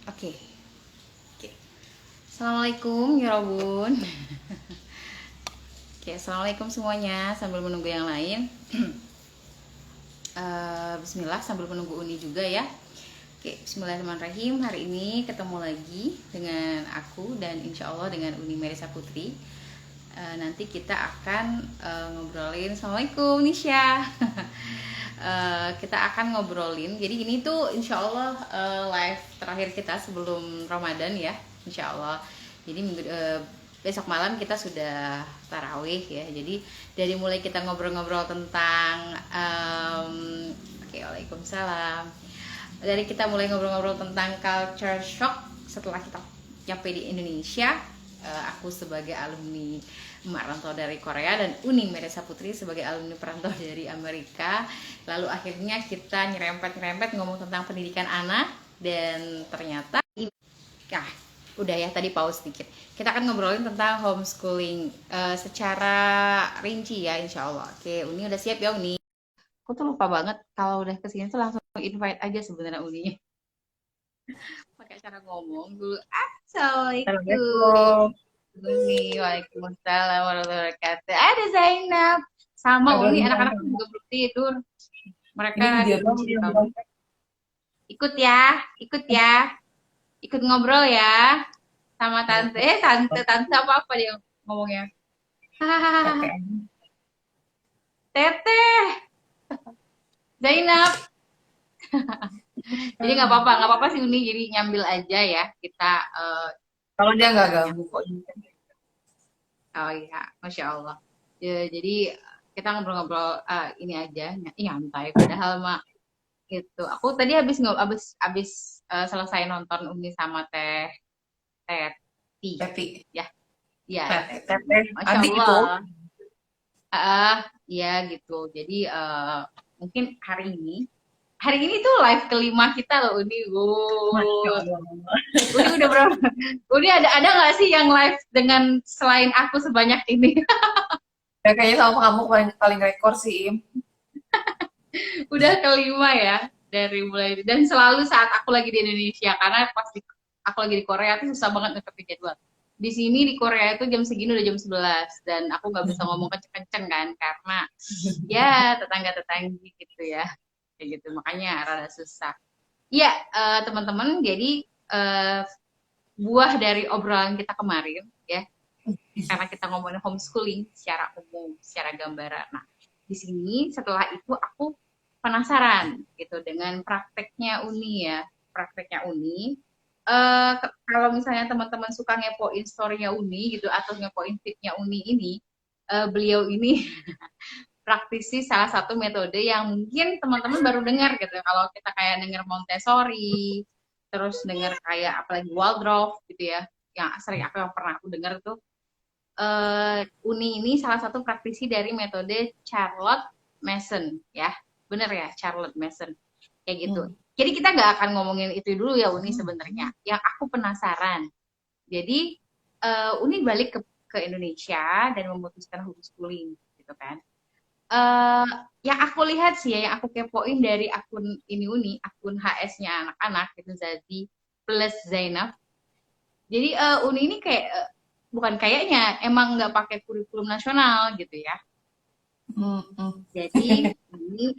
Oke. Oke. Assalamualaikum ya Robun. Oke, assalamualaikum semuanya. Sambil menunggu yang lain, Bismillah sambil menunggu Uni juga ya. Oke, Bismillahirrahmanirrahim. Hari ini ketemu lagi dengan aku dan insya Allah dengan Uni Merisa Putri. Nanti kita akan ngobrolin. Assalamualaikum Nisha. Kita akan ngobrolin. Jadi ini tuh insya Allah live terakhir kita sebelum Ramadan ya, insya Allah. Jadi besok malam kita sudah tarawih ya. Jadi dari mulai kita ngobrol-ngobrol tentang oke, waalaikumsalam. Dari kita mulai ngobrol-ngobrol tentang culture shock setelah kita nyampe di Indonesia. Aku sebagai alumni merantau dari Korea dan Uni Meresa Putri sebagai alumni perantau dari Amerika. Lalu akhirnya kita nyerempet-nyerempet ngomong tentang pendidikan anak dan ternyata udah ya, tadi pause sedikit. Kita akan ngobrolin tentang homeschooling secara rinci ya insya Allah. Oke, Uni udah siap ya Uni? Aku tuh lupa banget kalau udah kesini tuh langsung invite aja sebenarnya Uninya. Pakai cara ngomong dulu. Assalamualaikum. Assalamualaikum. Uni, waalaikumsalam warahmatullahi wabarakatuh. Ada Zainab. Sama Ada Uni, Lina. anak-anak juga belum tidur. Mereka Ini lagi video doang, kunci di video kamar. doang. Ikut ya, ikut ya. Ikut ngobrol ya. Sama tante. Tante apa dia ngomongnya? Hahaha. Kakek. Teteh, Zainab. Jadi nggak apa-apa sih Uni. Jadi nyambil aja ya. Kita Kalau dia nggak nyam. ganggu kok. Oh iya, masya Allah. Ya, jadi kita ngobrol-ngobrol ini aja, nyantai. Padahal mah gitu. Aku tadi habis selesai nonton Uni sama Teh Teti. Tapi, Ya, ya, teteh, Teti. Masya adik itu. Allah. Ya gitu. Jadi mungkin hari ini tuh live kelima kita loh Uni. Masya Wow. Allah. Uni udah berapa? Uni ada nggak sih yang live dengan selain aku sebanyak ini? Ya, kayaknya sama kamu paling, paling rekor sih, Im. Udah kelima ya dari mulai, dan selalu saat aku lagi di Indonesia, karena aku lagi di Korea tuh susah banget neketin jadwal. Di sini di Korea itu jam segini udah jam 11 dan aku nggak bisa ngomong kenceng-kenceng kan karena ya tetangga-tetanggi gitu ya, kayak gitu, makanya rada susah. Iya, teman-teman, jadi eh, buah dari obrolan kita kemarin ya, karena kita ngomongin homeschooling secara umum, secara gambaran. Nah, di sini setelah itu aku penasaran gitu dengan prakteknya Uni ya, prakteknya Uni. Kalau misalnya teman-teman suka ngepoin story-nya Uni gitu atau ngepoin feed-nya Uni ini, beliau ini praktisi salah satu metode yang mungkin teman-teman baru dengar gitu. Kalau kita kayak dengar Montessori, terus dengar kayak apalagi Waldorf gitu ya, yang sering yang pernah aku dengar tuh, Uni ini salah satu praktisi dari metode Charlotte Mason ya, bener ya, Charlotte Mason kayak gitu. Hmm. Jadi kita nggak akan ngomongin itu dulu ya Uni sebenarnya. Yang aku penasaran, jadi Uni balik ke Indonesia dan memutuskan homeschooling gitu kan. Eh yang aku lihat sih ya, yang aku kepoin dari akun ini Uni, akun HS-nya anak-anak gitu, Zazi plus Zainab. Jadi Uni ini kayak bukan kayaknya, emang nggak pakai kurikulum nasional gitu ya. Hmm, hmm. Jadi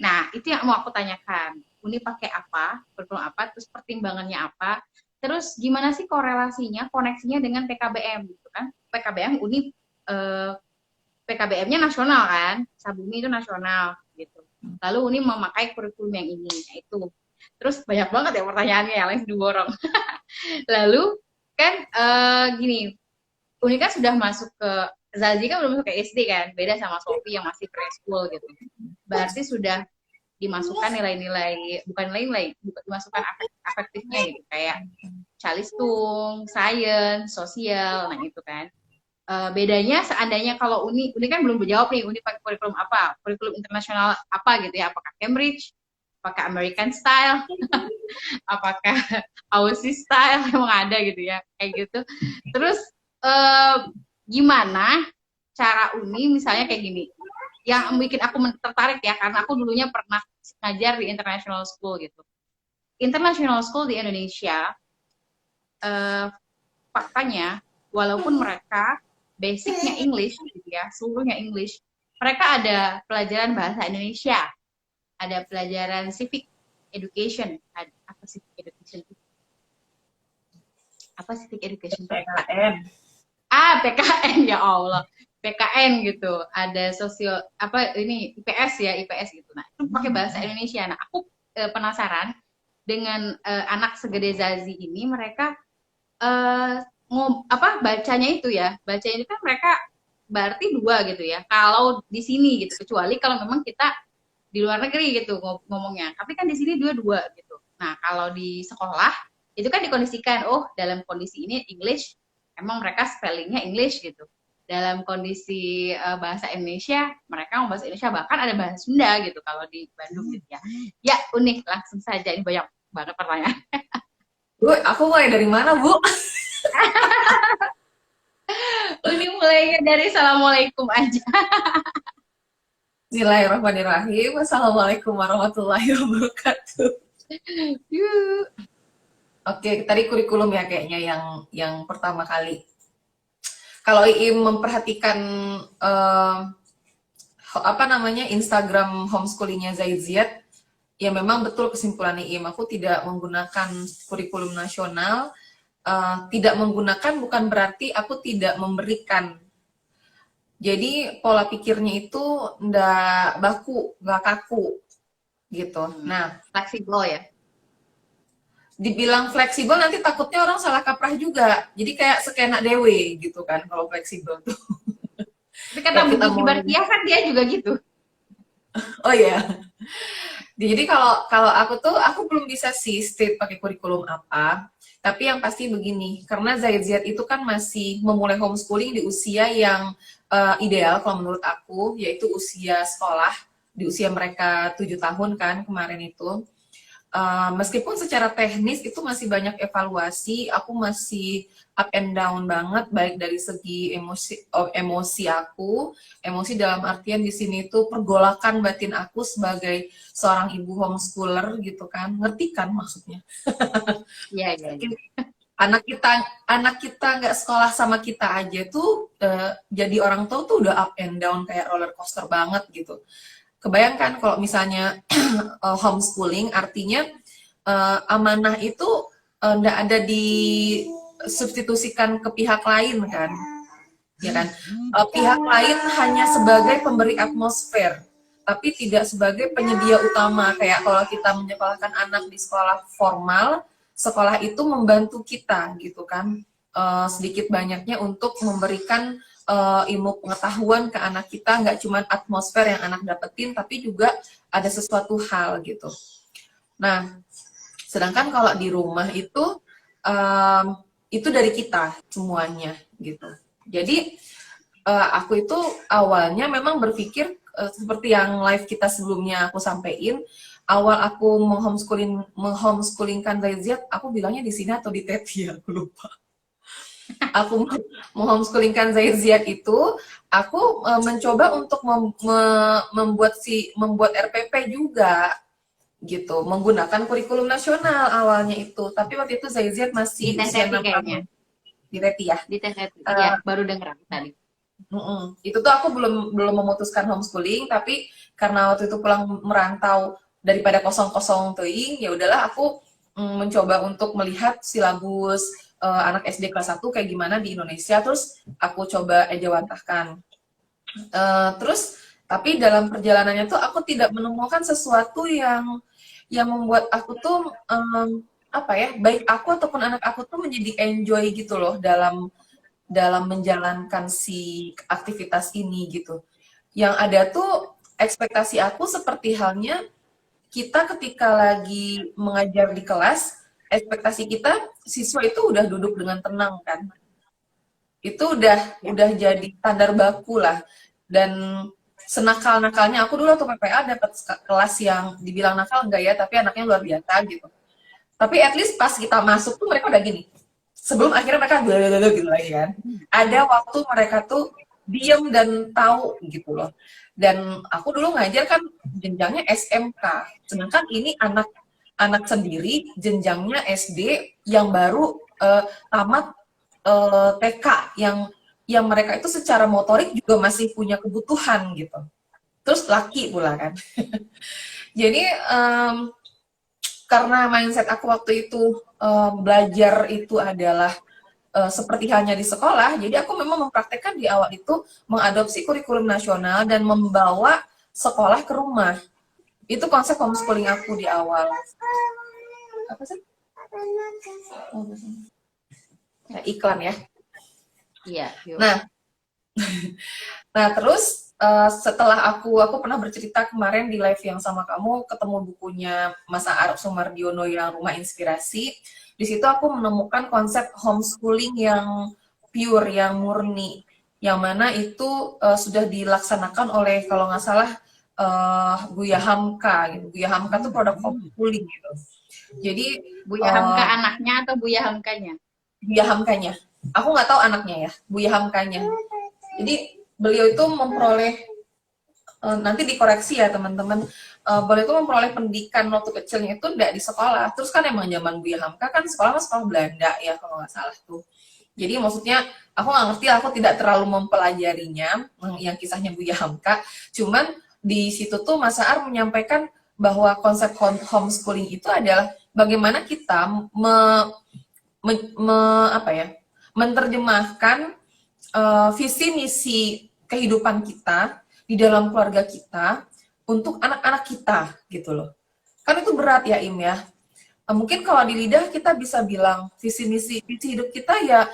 nah itu yang mau aku tanyakan. Uni pakai apa, kurikulum apa, terus pertimbangannya apa, terus gimana sih korelasinya, koneksinya dengan PKBM gitu kan? PKBM Uni eh, PKBM-nya nasional kan, Sabumi itu nasional gitu. Lalu Uni memakai kurikulum yang ini, nah itu. Terus banyak banget ya pertanyaannya yang lain diborong. Lalu kan gini, Uni kan sudah masuk ke, Zazi kan udah masuk ke SD kan, beda sama Sofi yang masih preschool gitu. Berarti sudah dimasukkan nilai-nilai, bukan nilai-nilai, dimasukkan afektifnya gitu, kayak calistung, sains, sosial, nah itu kan. Bedanya seandainya kalau Uni kan belum menjawab nih, Uni pakai kurikulum apa, kurikulum internasional apa gitu ya, apakah Cambridge, apakah American style, apakah Aussie style, emang ada gitu ya, kayak gitu. Terus eh, gimana cara Uni misalnya kayak gini, yang bikin aku tertarik ya, karena aku dulunya pernah ngajar di international school gitu. International school di Indonesia eh, faktanya walaupun mereka basicnya English gitu ya, seluruhnya English, mereka ada pelajaran bahasa Indonesia, ada pelajaran civic education. Apa civic education? Apa civic education? PKN. PKN, ya Allah. PKN gitu. Ada sosio apa ini IPS ya, IPS gitu. Nah, itu pakai bahasa Indonesia. Nah, aku penasaran dengan anak segede Zazi ini, mereka bacanya itu ya. Bacanya itu kan mereka berarti dua gitu ya. Kalau di sini gitu, kecuali kalau memang kita di luar negeri gitu ngomongnya. Tapi kan di sini dua-dua gitu. Nah, kalau di sekolah itu kan dikondisikan, oh dalam kondisi ini English, emang mereka spellingnya English gitu. Dalam kondisi bahasa Indonesia, mereka mau bahasa Indonesia, bahkan ada bahasa Sunda gitu kalau di Bandung gitu ya. Ya unik, langsung saja, ini banyak banget pertanyaan. Bu, aku mulai dari mana, Bu? Ini mulainya dari Assalamualaikum aja. Bismillahirrahmanirrahim. Assalamualaikum warahmatullahi wabarakatuh. Yuk. Oke, tadi kurikulum ya kayaknya yang pertama kali. Kalau Iim memperhatikan Instagram homeschoolingnya Zaid Ziad, ya memang betul kesimpulan Iim. Aku tidak menggunakan kurikulum nasional. Tidak menggunakan bukan berarti aku tidak memberikan. Jadi pola pikirnya itu nggak baku, nggak kaku gitu. Nah, fleksibel ya. Dibilang fleksibel nanti takutnya orang salah kaprah juga. Jadi kayak skena dewe gitu kan kalau fleksibel tuh. Tapi kata Bu Kiki Bartia kan dia juga gitu. Oh iya. Jadi kalau aku belum bisa sih state pakai kurikulum apa. Tapi yang pasti begini, karena Zaid Ziad itu kan masih memulai homeschooling di usia yang ideal kalau menurut aku, yaitu usia sekolah, di usia mereka 7 tahun kan kemarin itu. Meskipun secara teknis itu masih banyak evaluasi, aku masih up and down banget, baik dari segi emosi aku, emosi dalam artian di sini itu pergolakan batin aku sebagai seorang ibu homeschooler gitu kan, ngerti kan maksudnya? Iya. Anak kita nggak sekolah sama kita aja tuh jadi orang tua tuh udah up and down kayak roller coaster banget gitu. Kebayangkan kalau misalnya homeschooling artinya amanah itu nggak ada disubstitusikan ke pihak lain kan, ya kan? Pihak lain hanya sebagai pemberi atmosfer, tapi tidak sebagai penyedia utama. Kayak kalau kita menyekolahkan anak di sekolah formal, sekolah itu membantu kita gitu kan, sedikit banyaknya untuk memberikan ilmu pengetahuan ke anak kita, nggak cuma atmosfer yang anak dapetin, tapi juga ada sesuatu hal gitu. Nah, sedangkan kalau di rumah itu dari kita semuanya gitu. Jadi aku itu awalnya memang berpikir seperti yang live kita sebelumnya aku sampaikan, awal aku menghomeschoolingkan Zaid Ziad, aku bilangnya di sini atau di Teti, aku lupa. Aku menghomeschoolingkan Zaid Ziad itu, aku mencoba untuk membuat RPP juga gitu, menggunakan kurikulum nasional awalnya itu. Tapi waktu itu Zaid Ziad masih usia 6 tahun. Di Teti ya? Di Teti, ya, baru dengar tadi. Itu tuh aku belum memutuskan homeschooling, tapi karena waktu itu pulang merantau daripada kosong-kosong teuing, ya udahlah aku mencoba untuk melihat silabus anak SD kelas 1 kayak gimana di Indonesia, terus aku coba ejawantahkan. Terus tapi dalam perjalanannya tuh aku tidak menemukan sesuatu yang membuat aku tuh baik aku ataupun anak aku tuh menjadi enjoy gitu loh dalam menjalankan si aktivitas ini gitu. Yang ada tuh ekspektasi aku seperti halnya kita ketika lagi mengajar di kelas, ekspektasi kita siswa itu udah duduk dengan tenang kan. Itu udah jadi standar baku lah. Dan senakal-nakalnya aku dulu waktu PPA dapat kelas yang dibilang nakal enggak ya, tapi anaknya luar biasa gitu. Tapi at least pas kita masuk tuh mereka udah gini. Sebelum akhirnya mereka gitu lagi kan. Ada waktu mereka tuh diem dan tahu gitu loh. Dan aku dulu ngajar kan jenjangnya SMK. Sedangkan ini anak sendiri jenjangnya SD yang baru tamat TK yang mereka itu secara motorik juga masih punya kebutuhan gitu. Terus laki pula kan. Jadi karena mindset aku waktu itu belajar itu adalah seperti halnya di sekolah, jadi aku memang mempraktekkan di awal itu mengadopsi kurikulum nasional dan membawa sekolah ke rumah. Itu konsep homeschooling aku di awal. Apa sih? Ya, iklan ya. Iya. Nah, nah terus setelah aku pernah bercerita kemarin di live yang sama kamu, ketemu bukunya Mas Arab Sumardiono yang Rumah Inspirasi. Di situ aku menemukan konsep homeschooling yang pure, yang murni, yang mana itu sudah dilaksanakan oleh kalau nggak salah Buya Hamka. Gitu. Buya Hamka tuh produk homeschooling gitu. Jadi Buya Hamka anaknya atau Buya Hamkanya? Buya Hamkanya. Aku nggak tahu anaknya ya, Buya Hamkanya. Jadi beliau itu memperoleh nanti dikoreksi ya teman-teman. Beliau itu memperoleh pendidikan waktu kecilnya itu tidak di sekolah. Terus kan emang zaman Buya Hamka kan sekolah Belanda ya kalau nggak salah tuh. Jadi maksudnya aku nggak ngerti, aku tidak terlalu mempelajarinya yang kisahnya Buya Hamka. Cuman di situ tuh Mas Aar menyampaikan bahwa konsep homeschooling itu adalah bagaimana kita menerjemahkan visi misi kehidupan kita di dalam keluarga kita untuk anak-anak kita gitu loh. Kan itu berat ya Im ya. Mungkin kalau di lidah kita bisa bilang visi misi hidup kita ya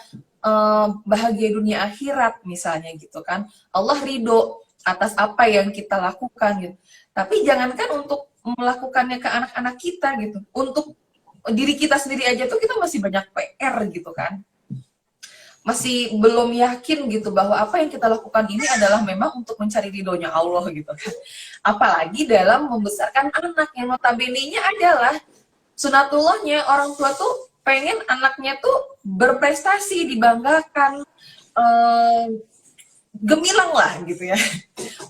bahagia dunia akhirat misalnya gitu kan. Allah ridho atas apa yang kita lakukan gitu. Tapi jangankan untuk melakukannya ke anak-anak kita gitu. Untuk diri kita sendiri aja tuh kita masih banyak PR gitu kan. Masih belum yakin gitu bahwa apa yang kita lakukan ini adalah memang untuk mencari ridhonya Allah gitu kan. Apalagi dalam membesarkan anak yang notabene-nya adalah sunatullahnya orang tua tuh pengen anaknya tuh berprestasi, dibanggakan, gemilang lah gitu ya.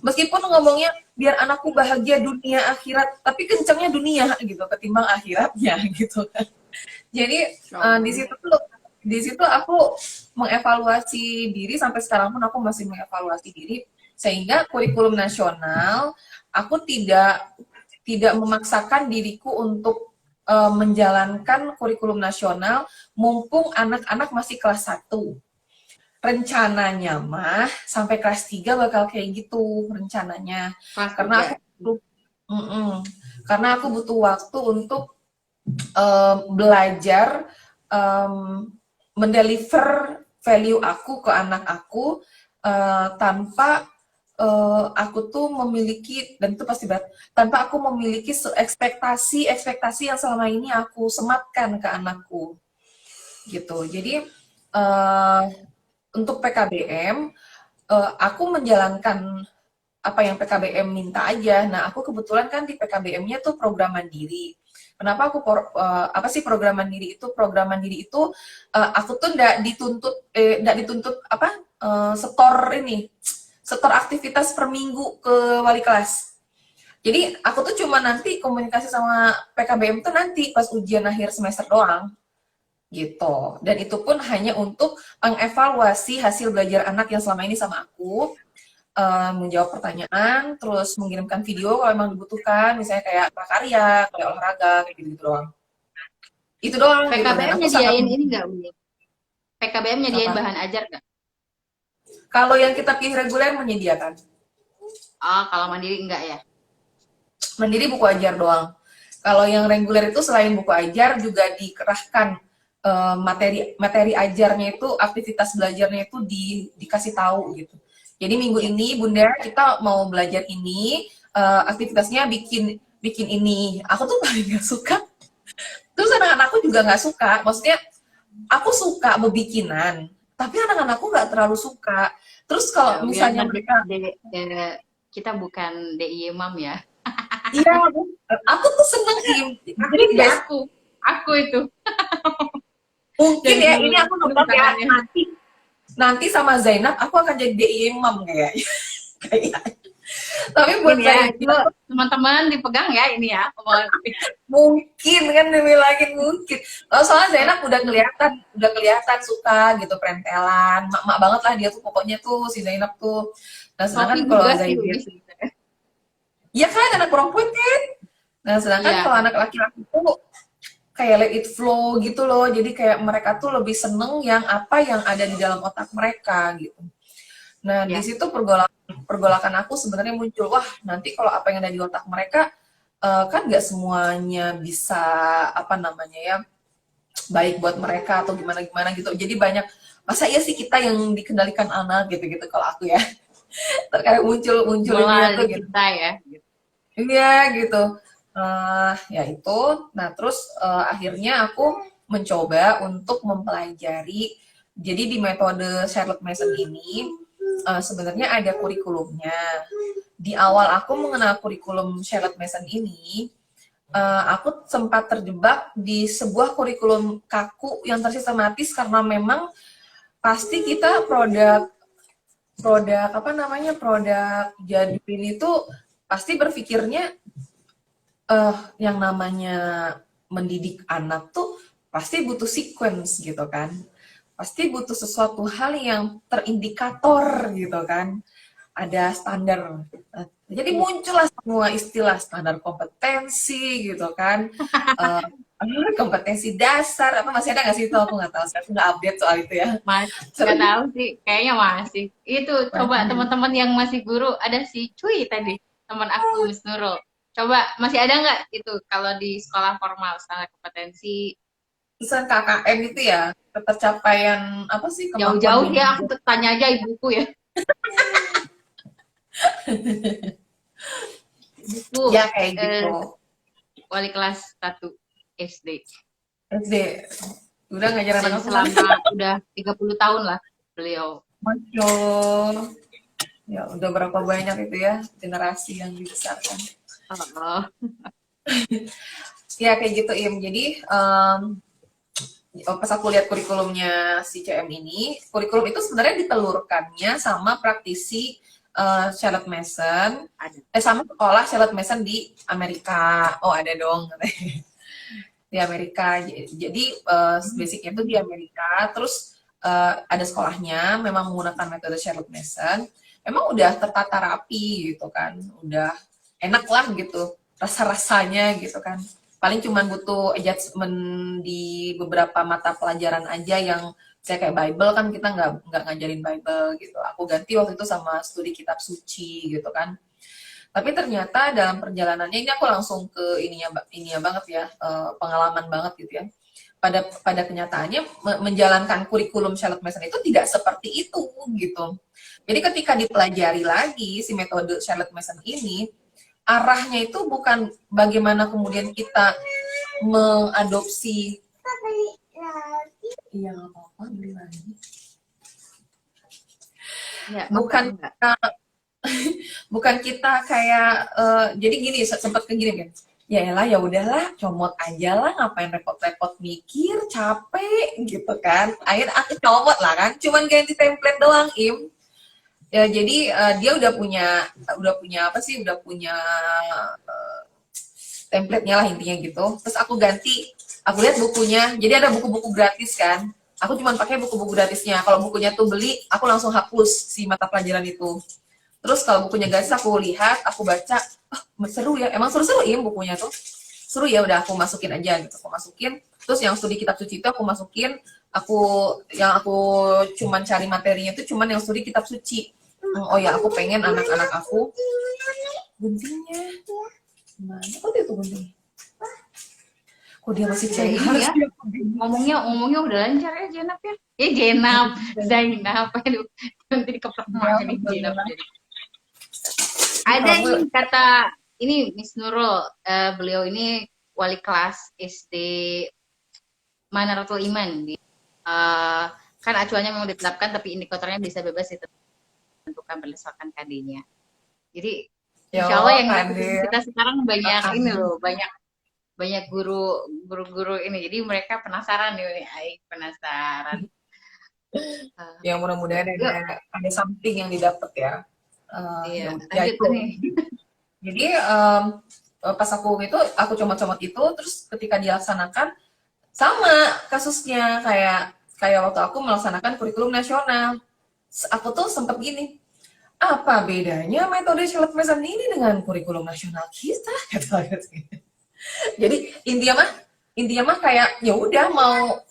Meskipun ngomongnya biar anakku bahagia dunia akhirat, tapi kencangnya dunia gitu ketimbang akhiratnya gitu kan. Jadi di situ aku mengevaluasi diri, sampai sekarang pun aku masih mengevaluasi diri, sehingga kurikulum nasional aku tidak memaksakan diriku untuk menjalankan kurikulum nasional mumpung anak-anak masih kelas 1. Rencananya mah sampai kelas 3 bakal kayak gitu rencananya. Karena aku butuh waktu untuk belajar mendeliver value aku ke anak aku tanpa aku tuh memiliki, dan itu pasti berat, tanpa aku memiliki ekspektasi yang selama ini aku sematkan ke anakku gitu. Jadi untuk PKBM aku menjalankan apa yang PKBM minta aja. Nah, aku kebetulan kan di PKBM-nya tuh program mandiri. Kenapa aku apa sih program mandiri itu? Program mandiri itu aku tuh nggak dituntut apa setor aktivitas per minggu ke wali kelas. Jadi aku tuh cuma nanti komunikasi sama PKBM tuh nanti pas ujian akhir semester doang gitu. Dan itu pun hanya untuk mengevaluasi hasil belajar anak yang selama ini sama aku, menjawab pertanyaan, terus mengirimkan video kalau memang dibutuhkan, misalnya kayak prakarya, kayak olahraga, kayak gitu-gitu doang. Itu doang. PKBM gitu. nyediain ini nggak, Uni? PKBM nyediain bahan ajar nggak? Kalau yang kita pilih reguler menyediakan. Kalau mandiri enggak ya? Mandiri buku ajar doang. Kalau yang reguler itu selain buku ajar juga dikerahkan materi ajarnya itu, aktivitas belajarnya itu dikasih tahu gitu. Jadi minggu ini Bunda kita mau belajar ini, aktivitasnya bikin ini. Aku tuh paling gak suka. Terus anak-anakku juga gak suka. Maksudnya aku suka bebikinan, tapi anak-anakku gak terlalu suka. Terus kalau misalnya mereka kita bukan DIY Mam ya. Iya, aku tuh seneng jadi aku itu. Mungkin ya, ini aku nonton ya nanti sama Zainab aku akan jadi DIY Mam kayaknya. Tapi Mungkin buat ya, saya itu teman-teman dipegang ya ini ya. mungkin kan dibilangin mungkin. Oh, soalnya Zainab udah kelihatan suka gitu prentelan, mak-mak banget lah dia tuh pokoknya tuh si Zainab tuh. Nah Sofi sedangkan juga kalau sih Zaidin, Umi sebenarnya. ya kan anak perempuan kan. Nah sedangkan Iya, kalau anak laki-laki tuh kayak let it flow gitu loh. Jadi kayak mereka tuh lebih seneng yang apa yang ada di dalam otak mereka gitu. Nah, di iya. situ pergolakan aku sebenarnya muncul. Wah, nanti kalau apa yang ada di otak mereka kan nggak semuanya bisa apa namanya ya baik buat mereka atau gimana gimana gitu. Jadi banyak masa iya sih kita yang dikendalikan anak gitu-gitu kalau aku ya. Terkadang muncul Bola ininya tuh di gitu. kita ya. Iya gitu. Ya itu. Nah terus akhirnya aku mencoba untuk mempelajari. Jadi di metode Charlotte Mason ini sebenarnya ada kurikulumnya. Di awal aku mengenal kurikulum Charlotte Mason ini, aku sempat terjebak di sebuah kurikulum kaku yang tersistematis karena memang pasti kita produk produk apa namanya produk jadwin itu pasti berpikirnya yang namanya mendidik anak tuh pasti butuh sequence gitu kan. Pasti butuh sesuatu hal yang terindikator gitu kan. Ada standar. Jadi muncullah semua istilah standar kompetensi gitu kan. Eh, kompetensi dasar apa masih ada nggak sih itu aku nggak tahu. Saya nggak update soal itu ya. Mas, nggak Seru. tahu sih, kayaknya masih. Itu coba teman-teman yang masih guru, ada si Cuy tadi, teman aku Miss Nurul. Coba masih ada nggak itu kalau di sekolah formal standar kompetensi Pesan KKM itu ya ketercapaian apa sih kemampuan jauh-jauh ya aku belajar. tanya aja ibuku ya. Ibuku Ya kayak eh, gitu. wali kelas 1 SD. SD udah ngajar Dan anak aku sana. selama udah 30 tahun lah beliau. Masya ya udah berapa banyak itu ya generasi yang dibesarkan. Oh, Ya kayak gitu Im. Jadi pas aku lihat kurikulumnya si CM ini, kurikulum itu sebenarnya ditelurkannya sama praktisi Charlotte Mason, ada. sama sekolah Charlotte Mason di Amerika. Oh ada dong di Amerika. Jadi basicnya itu di Amerika. Terus ada sekolahnya, memang menggunakan metode Charlotte Mason. Memang udah tertata rapi gitu kan, udah enak lah gitu rasa-rasanya gitu kan. Paling cuma butuh adjustment di beberapa mata pelajaran aja yang saya kayak Bible kan kita nggak ngajarin Bible gitu. Aku ganti waktu itu sama studi kitab suci gitu kan. Tapi ternyata dalam perjalanannya ini aku langsung ke ininya banget ya, pengalaman banget gitu ya. Pada kenyataannya menjalankan kurikulum Charlotte Mason itu tidak seperti itu gitu. Jadi ketika dipelajari lagi si metode Charlotte Mason ini, arahnya itu bukan bagaimana kemudian kita mengadopsi. Iya nggak apa-apa beli lagi. Ya, Bukan enggak. bukan kita kayak jadi gini sempat ke gini kan. Ya elah ya udahlah comot aja lah ngapain repot-repot mikir capek gitu kan. Akhirnya aku comot lah kan cuman ganti template doang Im. Ya jadi dia udah punya apa sih udah punya template-nya lah intinya gitu. Terus aku lihat bukunya. Jadi ada buku-buku gratis kan. Aku cuma pakai buku-buku gratisnya. Kalau bukunya tuh beli, aku langsung hapus si mata pelajaran itu. Terus kalau bukunya gratis aku lihat, aku baca, seru ya. Emang seru-seru ya bukunya tuh. Seru ya udah aku masukin aja gitu. Aku masukin. Terus yang studi kitab suci itu aku masukin. Yang aku cuman cari materinya itu cuman yang studi kitab suci. Oh ya, aku pengen anak-anak aku guntingnya. Mana kok dia tuh guntingnya? Kok dia masih Ya cengeng? ini Harus ya, dia ngomongnya udah lancar ya Jenap ya. Jenap, Zainab, aduh, nanti dikeplak emak jadi Jenap jadi. Ada kamu ini kata ini Miss Nurul, beliau ini wali kelas SD Manaratul Iman. Kan acuannya memang ditetapkan, tapi indikatornya bisa bebas ditentukan berdasarkan KD-nya. Jadi ya insya Allah yang ngikutin Kadir. kita sekarang banyak ini Amin. loh, banyak banyak guru ini. Jadi mereka penasaran nih, penasaran. Ya mudah-mudahan Yuk, ada something yang didapat ya. Iya, Ya lanjut itu. nih. Jadi pas aku itu aku comot-comot itu, terus ketika dilaksanakan sama kasusnya kayak kayak waktu aku melaksanakan kurikulum nasional. Aku tuh sempet gini, apa bedanya metode Charlotte Mason ini dengan kurikulum nasional kita? Kata. Jadi intinya mah kayak ya udah mau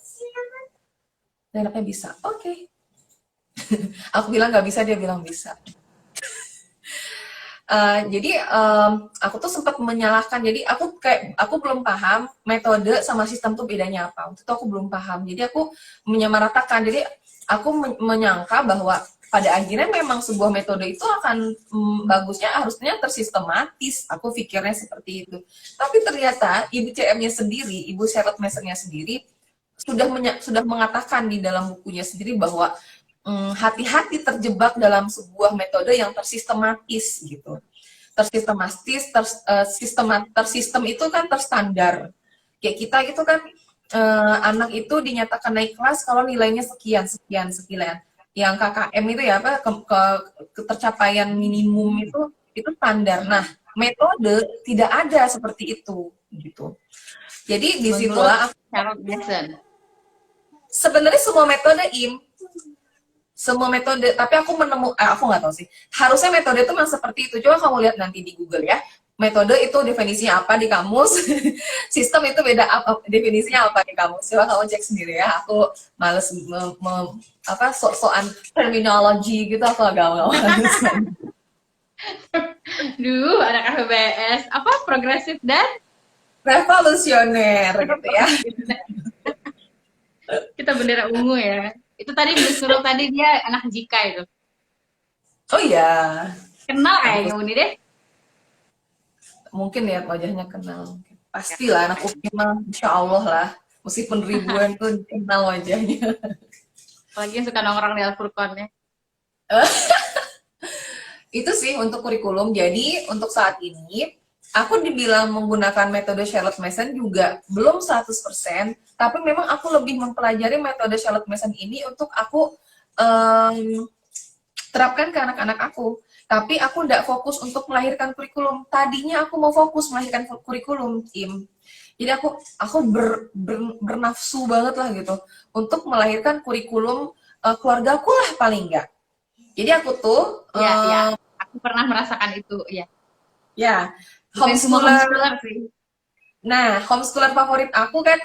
anaknya bisa. Oke. Aku bilang nggak bisa, dia bilang bisa. Jadi aku tuh sempat menyalahkan. Jadi aku belum paham metode sama sistem tuh bedanya apa. Waktu itu aku belum paham. Jadi aku menyamaratakan. Jadi aku menyangka bahwa pada akhirnya memang sebuah metode itu akan bagusnya harusnya tersistematis. Aku pikirnya seperti itu. Tapi ternyata Ibu CM-nya sendiri, Ibu Charlotte Mason-nya sendiri sudah mengatakan di dalam bukunya sendiri bahwa hati-hati terjebak dalam sebuah metode yang tersistematis gitu. Tersistematis, tersistem itu kan terstandar. Kayak kita itu kan anak itu dinyatakan naik kelas kalau nilainya sekian sekian sekian. Yang KKM itu ya apa ketercapaian minimum itu standar. Nah, metode tidak ada seperti itu gitu. Jadi Menurut disitulah Charlotte Mason. sebenarnya semua metode, tapi aku aku nggak tahu sih, harusnya metode itu memang seperti itu. Coba kamu lihat nanti di Google ya, metode itu definisinya apa di kamus. Sistem itu beda definisinya apa di kamus. Coba kamu cek sendiri ya, aku males sok-sokan terminologi gitu, aku agak males. Duh, anak FBS apa progresif dan Revolusioner gitu ya. kita bendera ungu ya. Itu tadi Gus Nurul tadi dia anak Jika itu. Oh iya, Kenal aku kayaknya Uni deh. mungkin lihat wajahnya kenal. Pastilah anak UPI mah, insya Allah lah. Meskipun ribuan tuh kenal wajahnya. Apalagi yang suka nongkrong di Al-Furqon ya. Itu sih untuk kurikulum. Jadi untuk saat ini aku dibilang menggunakan metode Charlotte Mason juga belum 100%, tapi memang aku lebih mempelajari metode Charlotte Mason ini untuk aku terapkan ke anak-anak aku. Tapi aku tidak fokus untuk melahirkan kurikulum. Tadinya aku mau fokus melahirkan kurikulum, Im. Jadi aku bernafsu banget lah gitu untuk melahirkan kurikulum keluargaku lah paling enggak. Jadi aku tuh Iya, iya. Aku pernah merasakan itu, ya. ya Bukan semua homeschooler sih. Nah, homeschooler favorit aku kan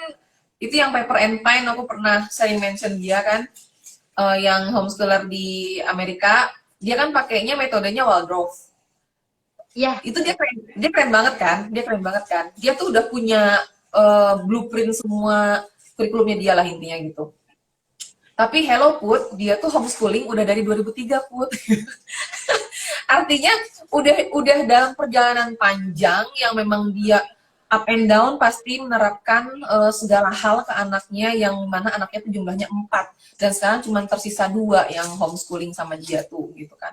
itu yang Paper and Pine, aku pernah sering mention dia kan, yang homeschooler di Amerika, dia kan pakainya metodenya Waldorf. Iya. Itu dia keren banget kan, dia keren banget kan. Dia tuh udah punya blueprint semua kurikulumnya dia lah intinya gitu. Tapi hello Put, dia tuh homeschooling udah dari 2003 Put. Artinya udah dalam perjalanan panjang yang memang dia up and down pasti menerapkan segala hal ke anaknya yang mana anaknya tuh jumlahnya 4 dan sekarang cuma tersisa 2 yang homeschooling sama dia tuh gitu kan.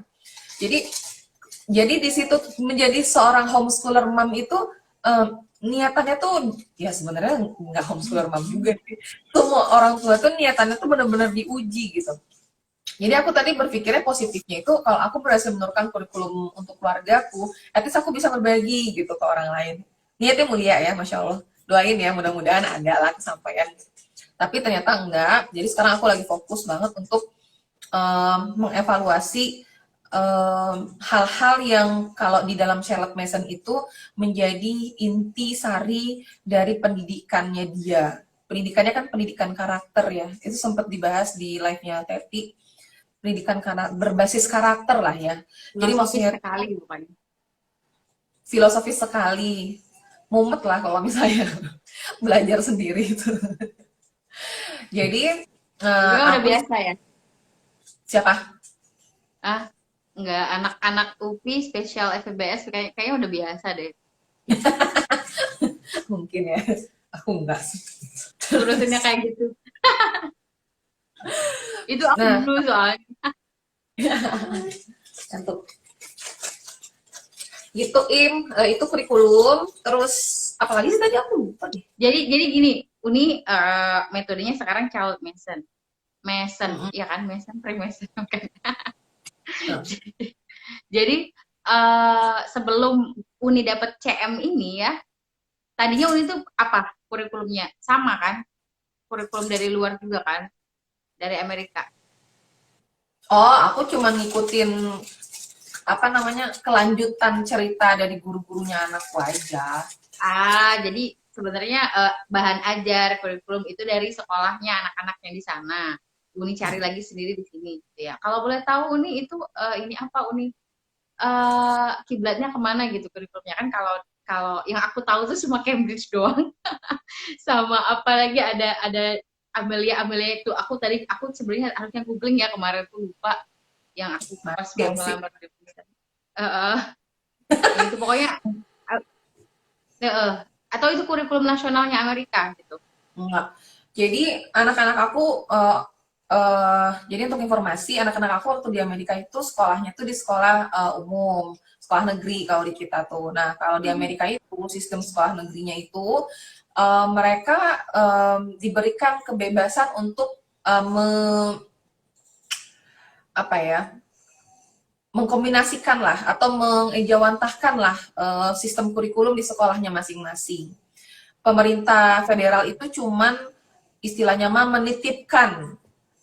Jadi di situ menjadi seorang homeschooler mom itu niatannya tuh ya sebenarnya nggak homeschooler mom juga sih. Semua orang tua tuh niatannya tuh benar-benar diuji gitu. Jadi aku tadi berpikirnya positifnya itu kalau aku berhasil menurunkan kurikulum untuk keluargaku, at least aku bisa berbagi gitu ke orang lain. Niatnya mulia ya, Masya Allah. Doain ya, mudah-mudahan ada lah kesampaian. Tapi ternyata enggak. Jadi sekarang aku lagi fokus banget untuk mengevaluasi hal-hal yang kalau di dalam Charlotte Mason itu menjadi inti sari dari pendidikannya dia. Pendidikannya kan pendidikan karakter ya. Itu sempat dibahas di live-nya Teti. Pendidikan berbasis karakter lah ya. Jadi maksudnya sekali bukan. Filosofis sekali. Mumet lah kalau misalnya belajar sendiri itu. Jadi udah biasa ya. Siapa? Enggak, anak-anak UPI spesial FBS kayaknya udah biasa deh. Mungkin ya. Aku enggak sih. Urusannya kayak gitu. Itu aku dulu soalnya. Cantik. Gitu itu kurikulum. Terus apalagi sih tadi aku lupa deh. Jadi gini, Uni metodenya sekarang Charlotte Mason. Mason, ya kan? Mason, Frank Mason kan. Jadi sebelum Uni dapat CM ini ya, tadinya Uni itu apa kurikulumnya? Sama kan? Kurikulum dari luar juga kan? Dari Amerika. Oh, aku cuma ngikutin apa namanya kelanjutan cerita dari guru-gurunya anakku aja. Jadi sebenarnya bahan ajar kurikulum itu dari sekolahnya anak-anaknya di sana. Uni cari lagi sendiri di sini gitu ya. Kalau boleh tahu Uni itu ini apa Uni? Kiblatnya kemana gitu kurikulumnya kan kalau kalau yang aku tahu tuh cuma Cambridge doang sama apalagi ada Amelia itu aku sebenarnya harusnya googling ya kemarin tuh lupa yang aku pas mau Gengsi. ngelamar di perusahaan. Uh, yang itu pokoknya atau itu kurikulum nasionalnya Amerika gitu. Enggak. Jadi anak-anak aku jadi untuk informasi anak-anak aku waktu di Amerika itu sekolahnya tuh di sekolah umum, sekolah negeri kalau di kita tuh. Nah, kalau di Hmm. Amerika itu sistem sekolah negerinya itu mereka diberikan kebebasan untuk apa ya mengkombinasikan lah atau mengejawantahkan lah sistem kurikulum di sekolahnya masing-masing. Pemerintah federal itu cuman istilahnya mah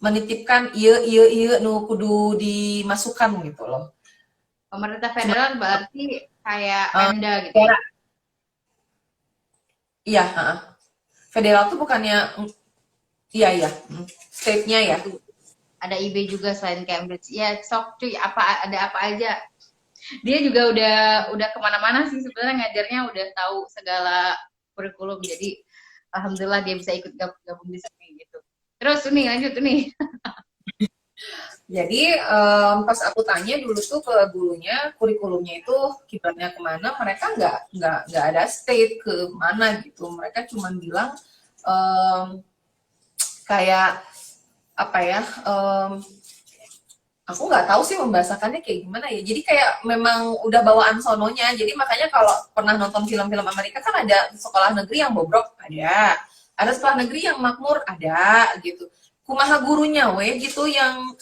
menitipkan iya nu kudu dimasukkan gitu loh. Pemerintah Cuma federal berarti kayak uh, Pemda gitu ya. iya, federal tuh bukannya iya iya, state-nya ya. Itu ada IB juga selain Cambridge. Ya, sok cuy, ada apa aja. Dia juga udah kemana-mana sih sebenarnya ngajarnya udah tahu segala kurikulum. Jadi alhamdulillah dia bisa ikut gabung di sini gitu. Terus nih lanjut nih. Jadi pas aku tanya dulu tuh ke gurunya kurikulumnya itu kiblatnya kemana, mereka nggak ada state ke mana gitu. Mereka cuma bilang um, kayak apa ya? Aku nggak tahu sih membahasakannya kayak gimana ya. Jadi kayak memang udah bawaan sononya. Jadi makanya kalau pernah nonton film-film Amerika kan ada sekolah negeri yang bobrok, ada sekolah negeri yang makmur, ada gitu. Kumaha gurunya, weh gitu yang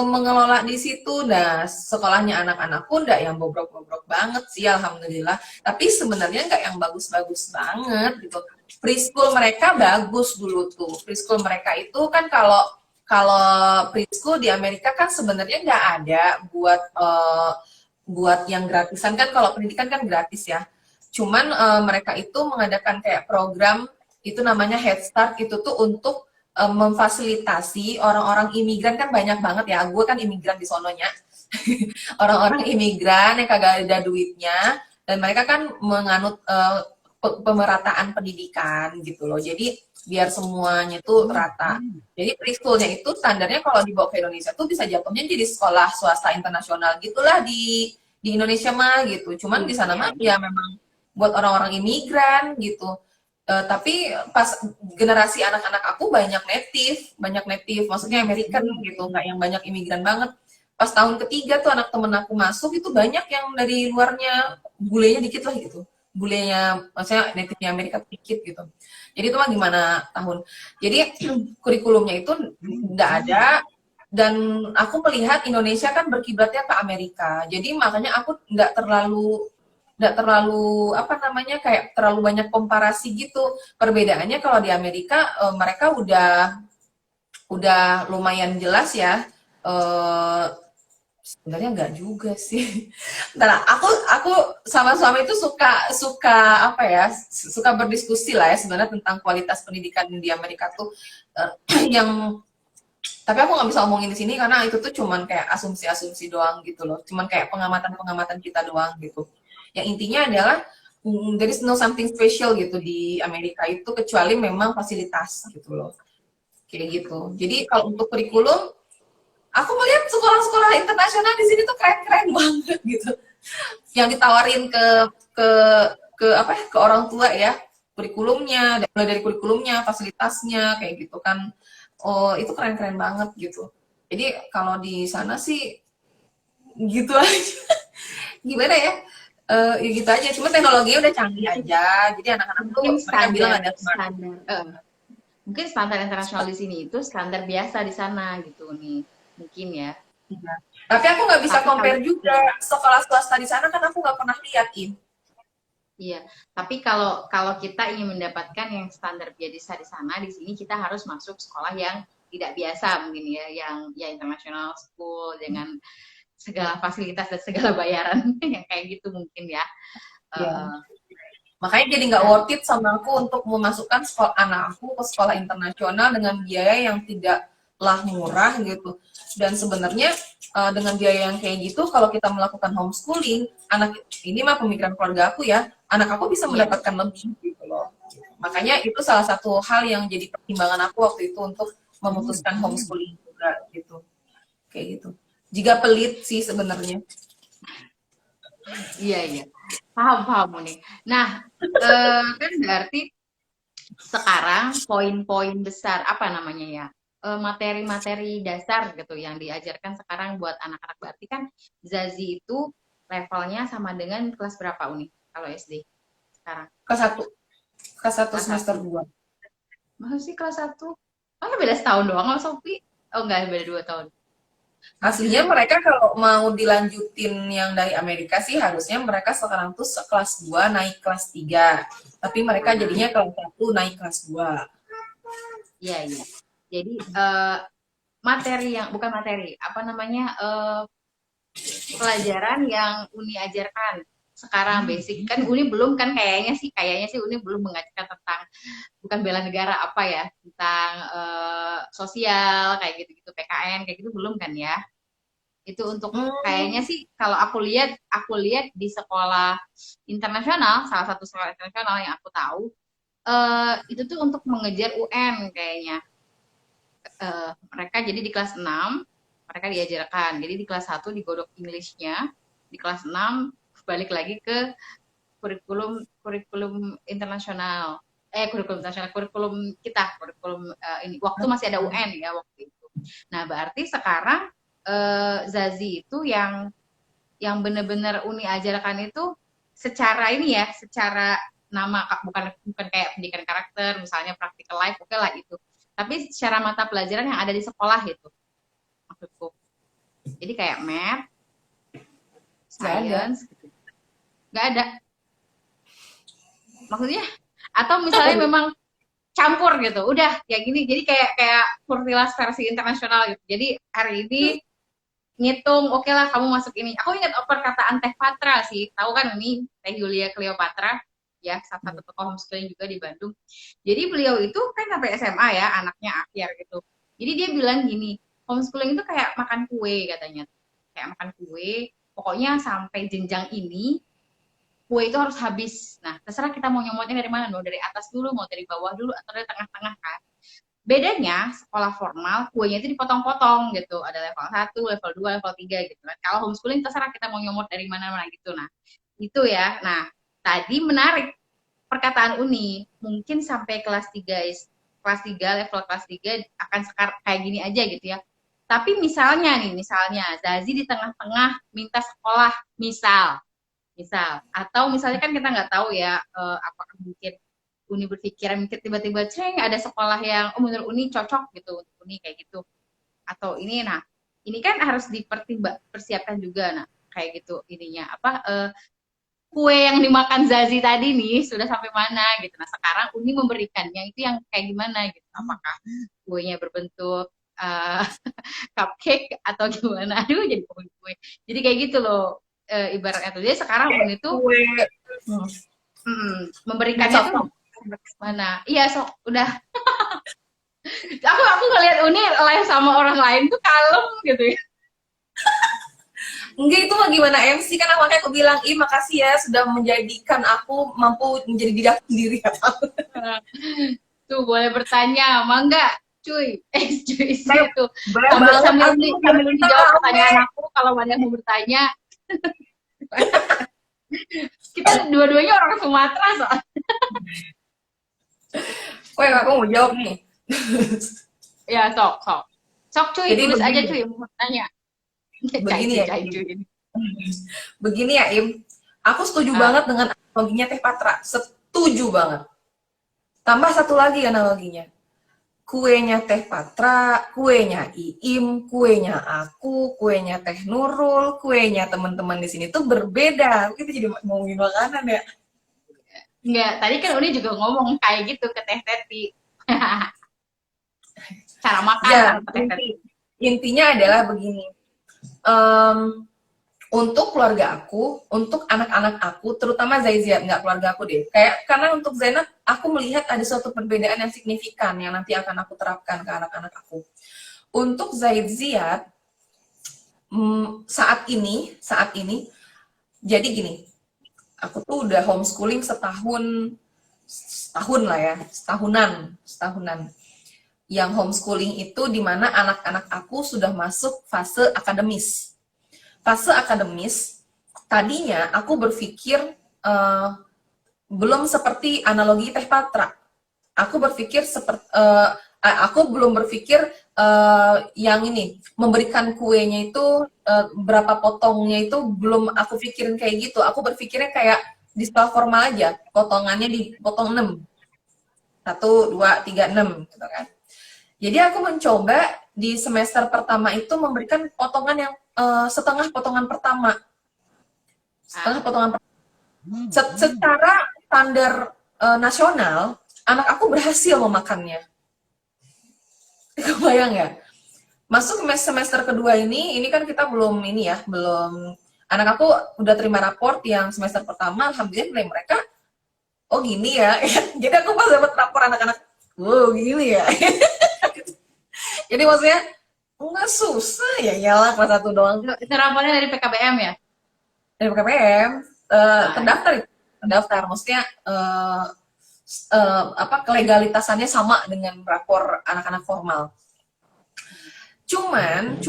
mengelola di situ. Nah, sekolahnya anak-anakku nggak yang bobrok-bobrok banget sih, alhamdulillah. Tapi sebenarnya nggak yang bagus-bagus banget gitu. Preschool mereka bagus dulu tuh. Preschool mereka itu kan kalau kalau preschool di Amerika kan sebenarnya nggak ada buat yang gratisan kan kalau pendidikan kan gratis ya. Cuman mereka itu mengadakan kayak program itu namanya Head Start itu tuh untuk memfasilitasi orang-orang imigran kan banyak banget ya. Gue kan imigran di sononya. Orang-orang imigran yang kagak ada duitnya dan mereka kan menganut pemerataan pendidikan gitu loh. Jadi biar semuanya tuh rata. Jadi preschoolnya itu standarnya kalau dibawa ke Indonesia tuh bisa jatuhnya jadi sekolah swasta internasional gitulah di Indonesia mah gitu. Cuman di sana mah Iya. ya memang buat orang-orang imigran gitu. Tapi pas generasi anak-anak aku banyak native, maksudnya American gitu, nggak yang banyak imigran banget. Pas tahun ketiga tuh anak temen aku masuk itu banyak yang dari luarnya, bulenya dikit lah gitu. Bulenya, maksudnya native-nya Amerika dikit gitu. Jadi itu mah gimana tahun. Jadi kurikulumnya itu nggak ada dan aku melihat Indonesia kan berkiblatnya ke Amerika. Jadi makanya aku nggak terlalu apa namanya kayak terlalu banyak komparasi gitu. Perbedaannya kalau di Amerika mereka udah lumayan jelas ya. Eh, sebenarnya nggak juga sih. Nah, aku sama suami itu suka suka apa ya suka berdiskusi lah ya sebenarnya tentang kualitas pendidikan di Amerika tuh yang tapi aku nggak bisa omongin di sini karena itu tuh cuman kayak asumsi-asumsi doang gitu loh, cuman kayak pengamatan-pengamatan kita doang gitu. Yang intinya adalah there is no something special gitu di Amerika itu kecuali memang fasilitas gitu loh, kayak gitu. Jadi kalau untuk kurikulum, aku melihat sekolah-sekolah internasional di sini tuh keren-keren banget gitu. Yang ditawarin ke ke apa ya, ke orang tua ya, kurikulumnya, mulai dari kurikulumnya, fasilitasnya kayak gitu kan. Oh, itu keren-keren banget gitu. Jadi kalau di sana sih gitu aja. Gimana ya? Ya gitu aja. Cuma teknologinya udah canggih aja. Jadi anak-anak tuh Mungkin mereka bilang standar ada smart. standar mungkin standar internasional di sini itu standar biasa di sana gitu nih mungkin ya. Iya. Tapi aku nggak bisa Tapi kalau compare juga sekolah swasta di sana kan aku nggak pernah lihat Im. iya, tapi kalau kalau kita ingin mendapatkan yang standar biasa di sana, di sini kita harus masuk sekolah yang tidak biasa mungkin ya, yang ya international school dengan segala fasilitas dan segala bayaran yang kayak gitu mungkin ya. Iya. Eh, Makanya jadi nggak dan worth it sama aku untuk memasukkan sekolah anak aku ke sekolah internasional dengan biaya yang tidaklah murah gitu. Dan sebenarnya dengan biaya yang kayak gitu, kalau kita melakukan homeschooling, anak ini mah pemikiran keluarga aku ya, anak aku bisa iya, mendapatkan lebih gitu loh. Makanya itu salah satu hal yang jadi pertimbangan aku waktu itu untuk memutuskan homeschooling juga gitu. Kayak gitu. Jika pelit sih sebenarnya. iya, iya. Paham, paham nih. Nah, kan berarti sekarang poin-poin besar apa namanya ya, materi-materi dasar gitu yang diajarkan sekarang buat anak-anak, berarti kan Zazi itu levelnya sama dengan kelas berapa Uni kalau SD sekarang? Kelas satu, kelas satu Kelas semester satu. 2. Masih sih kelas satu? Oh, beda setahun doang sama Sofi. Oh enggak, beda 2 tahun. Aslinya mereka kalau mau dilanjutin yang dari Amerika sih harusnya mereka sekarang tuh kelas 2 naik kelas 3. Tapi mereka Nah, jadinya kelas 1 naik kelas 2. iya, iya. Jadi materi yang bukan materi, apa namanya, pelajaran yang Uni ajarkan sekarang basic kan Uni belum kan, kayaknya sih Uni belum mengajarkan tentang, bukan bela negara apa ya, tentang sosial kayak gitu-gitu, PKN kayak gitu belum kan ya. Itu untuk kayaknya Hmm, sih kalau aku lihat di sekolah internasional, salah satu sekolah internasional yang aku tahu, itu tuh untuk mengejar UN kayaknya. Mereka jadi di kelas 6 mereka diajarkan. Jadi di kelas 1 digodok English-nya, di kelas 6 balik lagi ke kurikulum kurikulum internasional. Kurikulum kita, kurikulum ini waktu masih ada UN ya waktu itu. Nah, berarti sekarang Zazi itu yang benar-benar Uni ajarkan itu secara ini ya, secara nama, bukan bukan kayak pendidikan karakter, misalnya practical life, oke lah itu. Tapi secara mata pelajaran yang ada di sekolah itu, maksudku. Jadi kayak math, nggak ada. science, gitu. Nggak ada. Maksudnya, atau misalnya memang campur gitu, udah kayak gini. Jadi kayak kayak Kurtilas versi internasional gitu. Jadi hari ini ngitung, oke lah kamu masuk ini. Aku ingat perkataan Teh Patra sih, tahu kan ini Teh Yulia Cleopatra, ya salah satu tokoh homeschooling juga di Bandung. Jadi beliau itu kan sampai SMA ya, anaknya akhir gitu. Jadi dia bilang gini, homeschooling itu kayak makan kue katanya, kayak makan kue. Pokoknya sampai jenjang ini kue itu harus habis. Nah, terserah kita mau nyomotnya dari mana, mau dari atas dulu, mau dari bawah dulu, atau dari tengah-tengah kan. Bedanya sekolah formal kuenya itu dipotong-potong gitu. Ada level 1, level 2, level 3 gitu kan. Kalau homeschooling terserah kita mau nyomot dari mana-mana gitu. Nah, itu ya. Nah, tadi menarik perkataan Uni. Mungkin sampai kelas 3 level kelas 3 akan sekarang kayak gini aja gitu ya. Tapi misalnya Zazi di tengah-tengah minta sekolah, misal misal atau misalnya kan kita nggak tahu ya, apakah mungkin Uni berpikiran mungkin tiba-tiba ceng ada sekolah yang menurut Uni cocok gitu untuk Uni kayak gitu, atau ini, nah ini kan harus persiapkan juga, nah kayak gitu ininya apa, kue yang dimakan Zazi tadi nih sudah sampai mana gitu. Nah sekarang Uni memberikannya itu yang kayak gimana gitu, apakah kuenya berbentuk uh, cupcake atau gimana, aduh jadi kue, jadi kayak gitu loh, ibaratnya tuh. Jadi sekarang Kayak Uni tuh kue. Hmm. memberikannya Sok, tuh sok. mana? Iya sok udah. Aku ngelihat Uni live sama orang lain tuh kalem gitu ya. Enggak, itu mah gimana MC kan, makanya aku bilang, ih makasih ya sudah menjadikan aku mampu menjadi diri aku sendiri ya. Tuh boleh bertanya, mangga cuy. Cuy Kayak itu banyak sambil banget sambil aku Uni biar sambil Uni kita jawab rame. pertanyaan aku, kalau ada yang mau bertanya. Kita dua-duanya orang Sumatera soalnya. Weh, aku mau jawab nih. Ya sok sok. Sok cuy, Jadi tulis aja begini, cuy mau bertanya. Cai begini cuy, ya cai Im. cuy. Begini ya Im. Aku setuju Ah, banget dengan analoginya Teh Patra. Setuju banget. Tambah satu lagi analoginya. kuenya Teh Patra, kuenya Iim, kuenya aku, kuenya Teh Nurul, kuenya teman-teman di sini tuh berbeda. Kita jadi ngomongin makanan ya. Enggak, tadi kan Uni juga ngomong kayak gitu ke Teh Teti. Cara makan Ya, ke Teh Teti. intinya adalah begini. Em, untuk keluarga aku, untuk anak-anak aku, terutama Zaiziat, nggak keluarga aku deh. Kayak karena untuk Zainab, aku melihat ada suatu perbedaan yang signifikan yang nanti akan aku terapkan ke anak-anak aku. Untuk Zaiziat, saat ini, jadi gini, aku tuh udah homeschooling setahun lah ya, setahunan. Yang homeschooling itu dimana anak-anak aku sudah masuk fase akademis. Fase akademis, tadinya aku berpikir belum seperti analogi Teh Patra. Aku belum berpikir yang ini memberikan kuenya itu berapa potongnya itu belum aku pikirin kayak gitu. Aku berpikirnya kayak di skala formal aja, potongannya dipotong 6. 1, 2, 3, 6 gitu kan. Jadi aku mencoba di semester pertama itu memberikan potongan yang setengah potongan pertama. Setengah potongan pertama. Secara standar nasional, anak aku berhasil memakannya. Kebayang ya? Masuk semester kedua ini kan kita belum anak aku udah terima raport yang semester pertama, alhamdulillah nilai mereka oh gini ya. Jadi aku pas dapat rapor anak-anak, wow gini ya. Jadi maksudnya nggak susah ya, iyalah kelas 1 doang. Itu rapornya dari PKBM ya? Dari PKPM terdaftar, maksudnya kelegalitasannya sama dengan rapor anak-anak formal. Cuman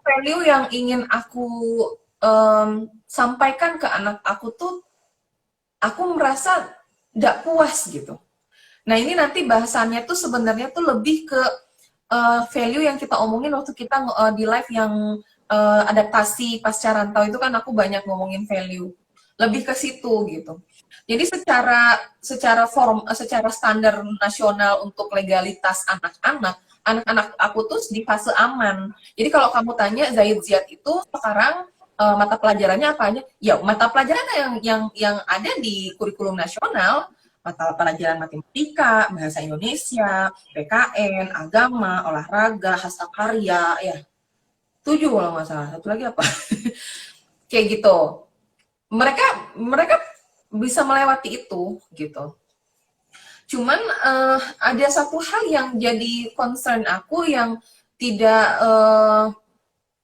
value yang ingin aku sampaikan ke anak aku tuh, aku merasa nggak puas gitu. Nah ini nanti bahasannya tuh sebenarnya tuh lebih ke value yang kita omongin waktu kita di live yang adaptasi pasca rantau itu kan aku banyak ngomongin value. Lebih ke situ gitu. Jadi secara standar nasional untuk legalitas anak-anak aku tuh di fase aman. Jadi kalau kamu tanya Ziad itu sekarang mata pelajarannya apa aja? Ya mata pelajaran yang ada di kurikulum nasional, mata pelajaran matematika, bahasa Indonesia, PKN, agama, olahraga, hastakarya, ya 7 kalau nggak salah. Satu lagi apa? Kayak gitu. Mereka bisa melewati itu gitu. Cuman ada satu hal yang jadi concern aku yang tidak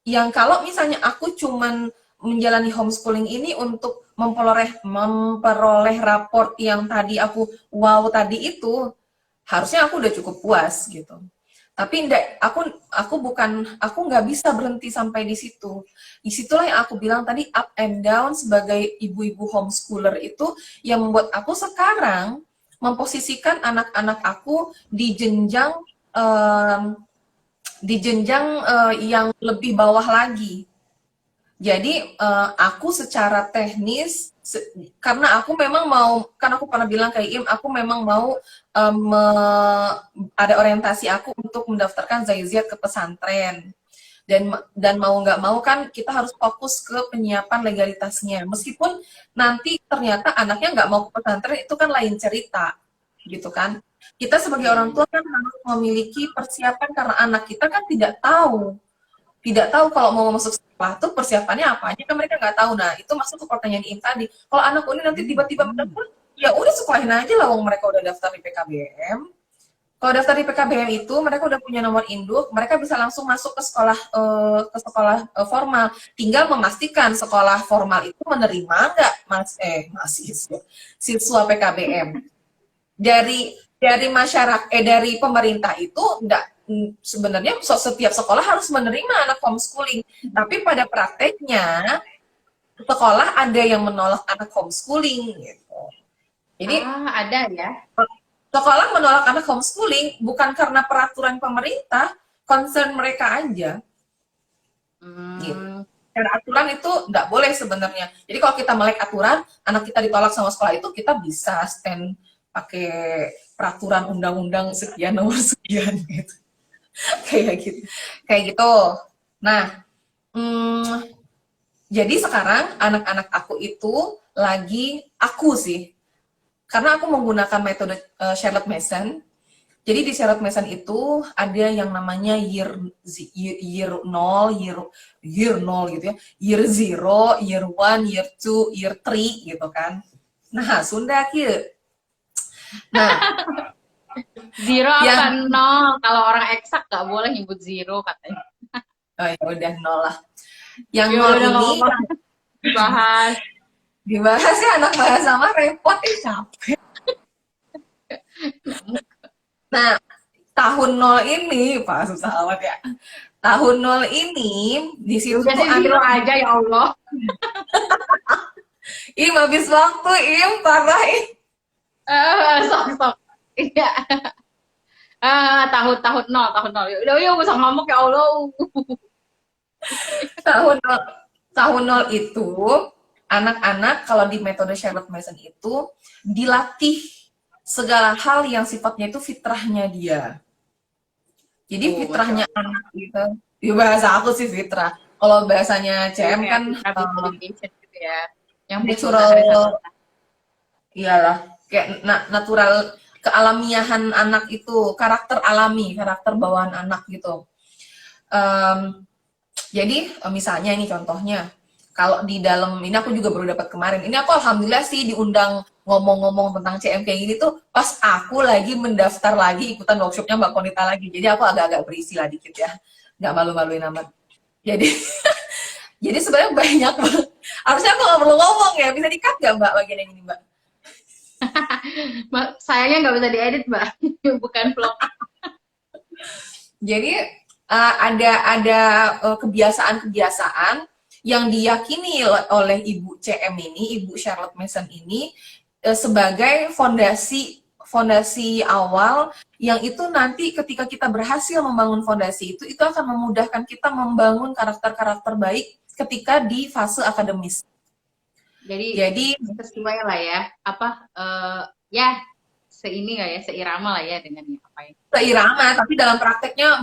yang kalau misalnya aku cuman menjalani homeschooling ini untuk memperoleh raport yang tadi aku wow tadi itu, harusnya aku udah cukup puas gitu. Tapi enggak, aku nggak bisa berhenti sampai di situ. Disitulah yang aku bilang tadi, up and down sebagai ibu-ibu homeschooler itu yang membuat aku sekarang memposisikan anak-anak aku di jenjang yang lebih bawah lagi. Jadi aku secara teknis karena aku memang mau, kan aku pernah bilang ke Im, aku memang mau ada orientasi aku untuk mendaftarkan Zaiziat ke pesantren. Dan mau nggak mau kan kita harus fokus ke penyiapan legalitasnya. Meskipun nanti ternyata anaknya nggak mau ke pesantren, itu kan lain cerita, gitu kan. Kita sebagai orang tua kan harus memiliki persiapan karena anak kita kan tidak tahu kalau mau masuk sekolah tuh persiapannya apa aja, kan mereka nggak tahu. Nah itu masuk ke pertanyaan Im tadi, kalau anak ini nanti tiba-tiba mendaftar, ya udah sekolahin aja lah, wong mereka udah daftar di PKBM. Kalau daftar di PKBM itu mereka udah punya nomor induk, mereka bisa langsung masuk ke sekolah formal. Tinggal memastikan sekolah formal itu menerima nggak siswa PKBM. Dari masyarakat dari pemerintah itu nggak, sebenarnya setiap sekolah harus menerima anak homeschooling, tapi pada prakteknya sekolah ada yang menolak anak homeschooling gitu. Jadi ada ya. Sekolah menolak anak homeschooling bukan karena peraturan pemerintah, concern mereka aja. Gitu. Karena aturan itu nggak boleh sebenarnya. Jadi kalau kita melek aturan, anak kita ditolak sama sekolah itu, kita bisa stand pakai peraturan undang-undang sekian nomor sekian gitu. Kayak gitu. Nah, jadi sekarang anak-anak aku itu lagi aku sih, karena aku menggunakan metode Charlotte Mason. Jadi di Charlotte Mason itu ada yang namanya year 0, year 0 gitu ya, year 0, year 1, year 2, year 3 gitu kan. Nah, Sunda kieu. Nah, Zero apa yang nol? Kalau orang eksak nggak boleh nyebut zero katanya. oh ya udah 0 lah. Yang Ya 0 udah nggak ini apa-apa. Dibahas. dibahas ya anak bahasa mah repot ya capek. Nah, tahun 0 ini, Pak susah amat ya. Tahun 0 ini di Ya situ udah tuh sih zero anak aja ya Allah. habis waktu parah Sok sok. Iya. Tahun nol. Ya udah yuk usah ngomong ya Allah. tahun 0, tahun 0 itu anak-anak kalau di metode Charlotte Mason itu dilatih segala hal yang sifatnya itu fitrahnya dia. Jadi Oh, Masya fitrahnya Allah. anak gitu. Di bahasa aku sih fitrah. Kalau bahasanya Jadi CM kayak kan habit education gitu ya. Yang butuh hari satu. natural, iyalah kayak natural kealamiahan anak itu, karakter alami, karakter bawaan anak gitu. Em, jadi misalnya ini contohnya, kalau di dalam ini aku juga baru dapat kemarin. Ini aku alhamdulillah sih diundang ngomong-ngomong tentang CM kayak gini tuh pas aku lagi mendaftar lagi ikutan workshopnya Mbak Konita lagi. Jadi aku agak-agak berisi lah dikit ya, nggak malu-maluin amat. Jadi jadi sebenarnya banyak banget. Harusnya aku nggak perlu ngomong ya, bisa di-cut nggak Mbak bagian yang ini Mbak? Sayangnya nggak bisa diedit, Mbak. Bukan vlog. Jadi ada kebiasaan-kebiasaan yang diyakini oleh Ibu CM ini, Ibu Charlotte Mason ini sebagai fondasi awal yang itu nanti ketika kita berhasil membangun fondasi itu akan memudahkan kita membangun karakter-karakter baik ketika di fase akademis. Jadi Sesuai lah ya. Apa ya seini lah ya, seirama lah ya dengan apa yang. seirama, tapi dalam prakteknya,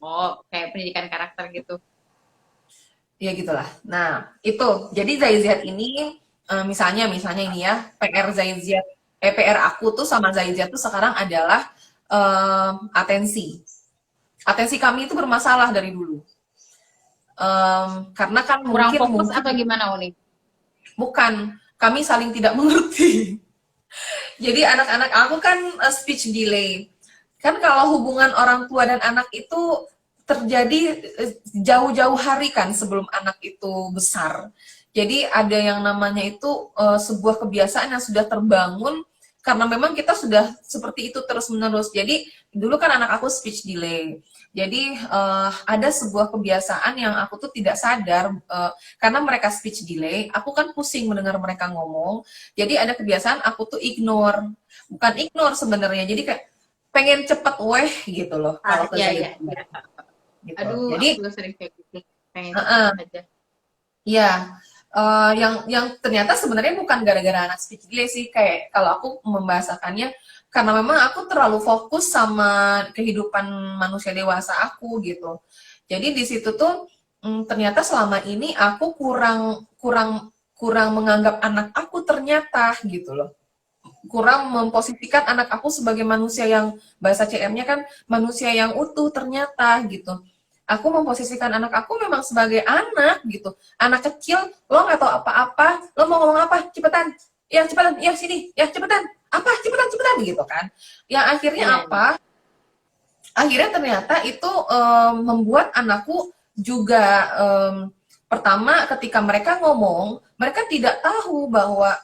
Oh, kayak pendidikan karakter gitu. ya gitulah. Nah, itu. Jadi Zai Z ini misalnya ini ya, PR aku tuh sama Zai Z tuh sekarang adalah atensi. Atensi kami itu bermasalah dari dulu. Karena kan Kurang fokus mungkin atau gimana, Uni? bukan, kami saling tidak mengerti. Jadi anak-anak aku kan speech delay. Kan kalau hubungan orang tua dan anak itu terjadi jauh-jauh hari kan sebelum anak itu besar. Jadi ada yang namanya itu sebuah kebiasaan yang sudah terbangun karena memang kita sudah seperti itu terus-menerus. Jadi dulu kan anak aku speech delay. Jadi ada sebuah kebiasaan yang aku tuh tidak sadar karena mereka speech delay, aku kan pusing mendengar mereka ngomong. Jadi ada kebiasaan aku tuh ignore. Bukan ignore sebenarnya. Jadi kayak pengen cepet gitu loh kalau ke Iya. gitu. Aduh, Jadi aku juga sering kayak gitu. Pengen cepet aja. ya yang ternyata sebenarnya bukan gara-gara anak speech delay sih, kayak kalau aku membahasakannya karena memang aku terlalu fokus sama kehidupan manusia dewasa aku gitu. Jadi di situ tuh ternyata selama ini aku kurang menganggap anak aku ternyata gitu loh. Kurang memposisikan anak aku sebagai manusia yang bahasa CM-nya kan manusia yang utuh ternyata gitu. Aku memposisikan anak aku memang sebagai anak gitu. Anak kecil, lo nggak tahu apa-apa, lo mau ngomong apa, cepetan, ya sini, ya cepetan, apa, cepetan gitu kan. Yang akhirnya apa? Akhirnya ternyata itu membuat anakku juga pertama ketika mereka ngomong, mereka tidak tahu bahwa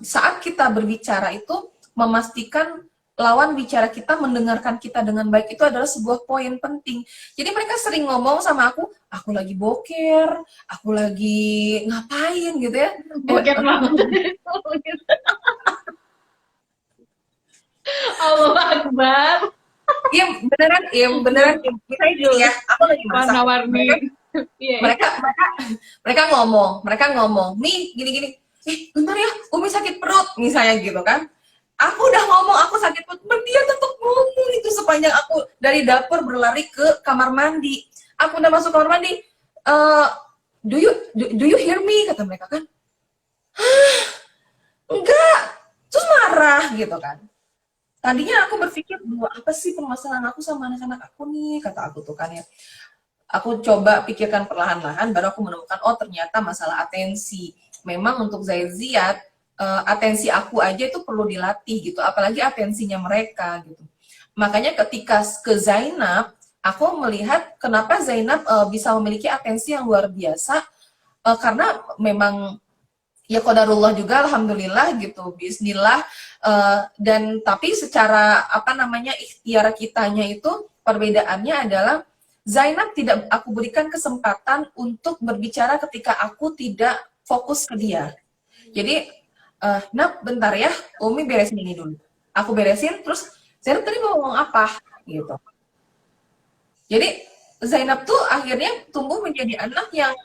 saat kita berbicara itu memastikan lawan bicara kita mendengarkan kita dengan baik itu adalah sebuah poin penting. Jadi mereka sering ngomong sama aku lagi boker, aku lagi ngapain gitu ya. Boker banget. Allah Akbar. Iya beneran. Misalnya gini ya, aku lagi masak. Warna-warni. Mereka ngomong, nih gini, bentar ya, Umi sakit perut, misalnya gitu kan. Aku udah ngomong, aku sakit perut, dia tetap ngomong itu sepanjang aku dari dapur berlari ke kamar mandi. Aku udah masuk kamar mandi, eh do you hear me, kata mereka kan. Enggak, terus marah gitu kan. Tadinya aku berpikir, dua apa sih permasalahan aku sama anak-anak aku nih, kata aku tuh kan ya. Aku coba pikirkan perlahan-lahan, baru aku menemukan, oh ternyata masalah atensi. Memang untuk Zaid Ziad, atensi aku aja itu perlu dilatih gitu, apalagi atensinya mereka gitu. Makanya ketika ke Zainab, aku melihat kenapa Zainab bisa memiliki atensi yang luar biasa, karena memang ya qadarullah juga, alhamdulillah gitu, bismillah. Dan tapi secara apa namanya ikhtiar kitanya itu perbedaannya adalah Zainab tidak aku berikan kesempatan untuk berbicara ketika aku tidak fokus ke dia. Jadi Nap bentar ya, Umi beresin ini dulu. Aku beresin, terus Zainab tadi mau ngomong apa gitu. Jadi Zainab tuh akhirnya tumbuh menjadi anak yang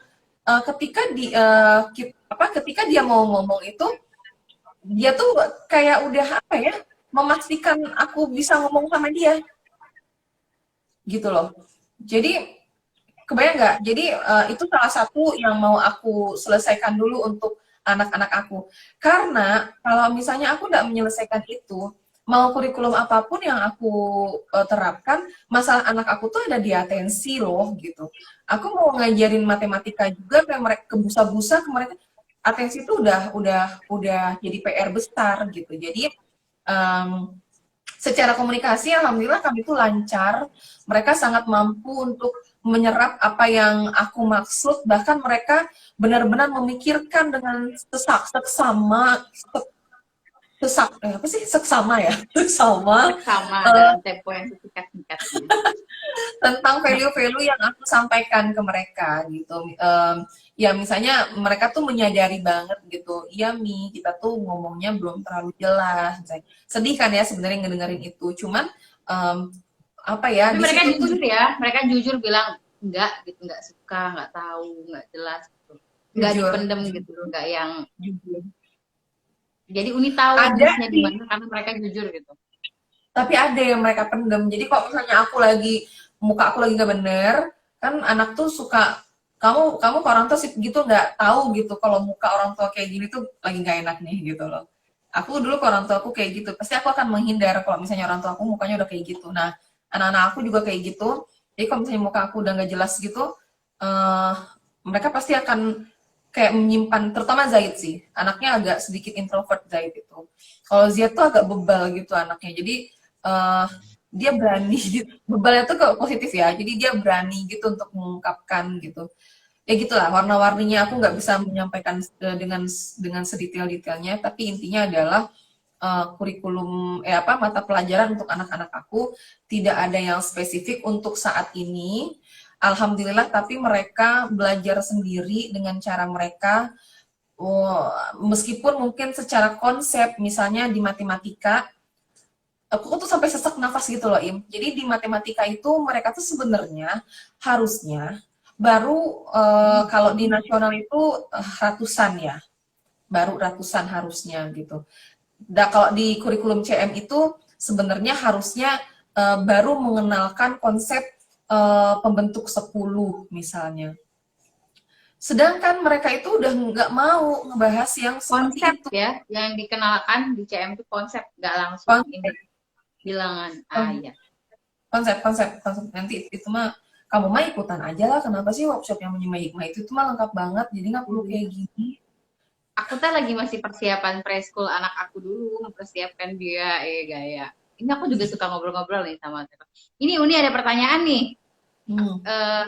ketika dia mau ngomong itu, dia tuh kayak udah apa ya, memastikan aku bisa ngomong sama dia gitu loh. Jadi kebayang nggak? Jadi itu salah satu yang mau aku selesaikan dulu untuk anak-anak aku. Karena kalau misalnya aku nggak menyelesaikan itu, mau kurikulum apapun yang aku terapkan, masalah anak aku tuh ada di atensi loh gitu. Aku mau ngajarin matematika juga ke mereka, ke busa-busa ke mereka, atensi itu udah jadi PR besar gitu. Jadi um, secara komunikasi alhamdulillah kami itu lancar. Mereka sangat mampu untuk menyerap apa yang aku maksud, bahkan mereka benar-benar memikirkan dengan seksama, apa sih, seksama ya, seksama Sama dalam tempo yang singkat-singkatnya. tentang value-value yang aku sampaikan ke mereka gitu. Ya misalnya mereka tuh menyadari banget gitu, iya Mi, kita tuh ngomongnya belum terlalu jelas. Misalnya, sedih kan ya sebenarnya ngedengerin itu, cuman apa ya, Tapi di mereka situ tuh jujur ya, mereka jujur bilang enggak gitu, enggak suka, enggak tahu, enggak jelas gitu. Enggak jujur, dipendem gitu, enggak yang jujur. jadi Uni tahu Ada miss-nya di sih, mana karena mereka jujur gitu. tapi ada yang mereka pendem. Jadi kalau misalnya muka aku lagi nggak bener, kan anak tuh suka, kamu ke orang tua sih gitu nggak tahu gitu kalau muka orang tua kayak gini tuh lagi nggak enak nih gitu loh. Aku dulu ke orang tua aku kayak gitu, pasti aku akan menghindar kalau misalnya orang tua aku mukanya udah kayak gitu. Nah, anak-anak aku juga kayak gitu. Jadi kalau misalnya muka aku udah nggak jelas gitu, eh mereka pasti akan kayak menyimpan, terutama Zaid sih, anaknya agak sedikit introvert Zaid itu. Kalau Zia tuh agak bebal gitu anaknya, jadi eh dia berani gitu. Bebalnya tuh ke positif ya, jadi dia berani gitu untuk mengungkapkan gitu. Ya gitulah, warna-warninya aku nggak bisa menyampaikan dengan sedetail-detailnya, tapi intinya adalah kurikulum apa mata pelajaran untuk anak-anak aku tidak ada yang spesifik untuk saat ini. Alhamdulillah, tapi mereka belajar sendiri dengan cara mereka. Oh, meskipun mungkin secara konsep, misalnya di matematika, aku tuh sampai sesak nafas gitu loh Im. Jadi di matematika itu mereka tuh sebenarnya harusnya baru kalau di nasional itu ratusan ya, baru ratusan harusnya gitu. Dan kalau di kurikulum CM itu sebenarnya harusnya baru mengenalkan konsep pembentuk 10 misalnya. Sedangkan mereka itu udah nggak mau ngebahas yang Konsep seperti itu. ya yang dikenalkan di CM itu konsep, nggak langsung ini Konsep, bilangan. Ah ya. konsep nanti itu mah kamu mah ikutan aja lah, kenapa sih workshop yang menyemai hikmah itu mah lengkap banget, jadi nggak perlu kayak gini. Aku tuh lagi masih persiapan preschool anak aku dulu, mempersiapkan dia gaya. Ini aku juga suka ngobrol-ngobrol nih sama Teta. Ini Uni ada pertanyaan nih. Hmm. Eh,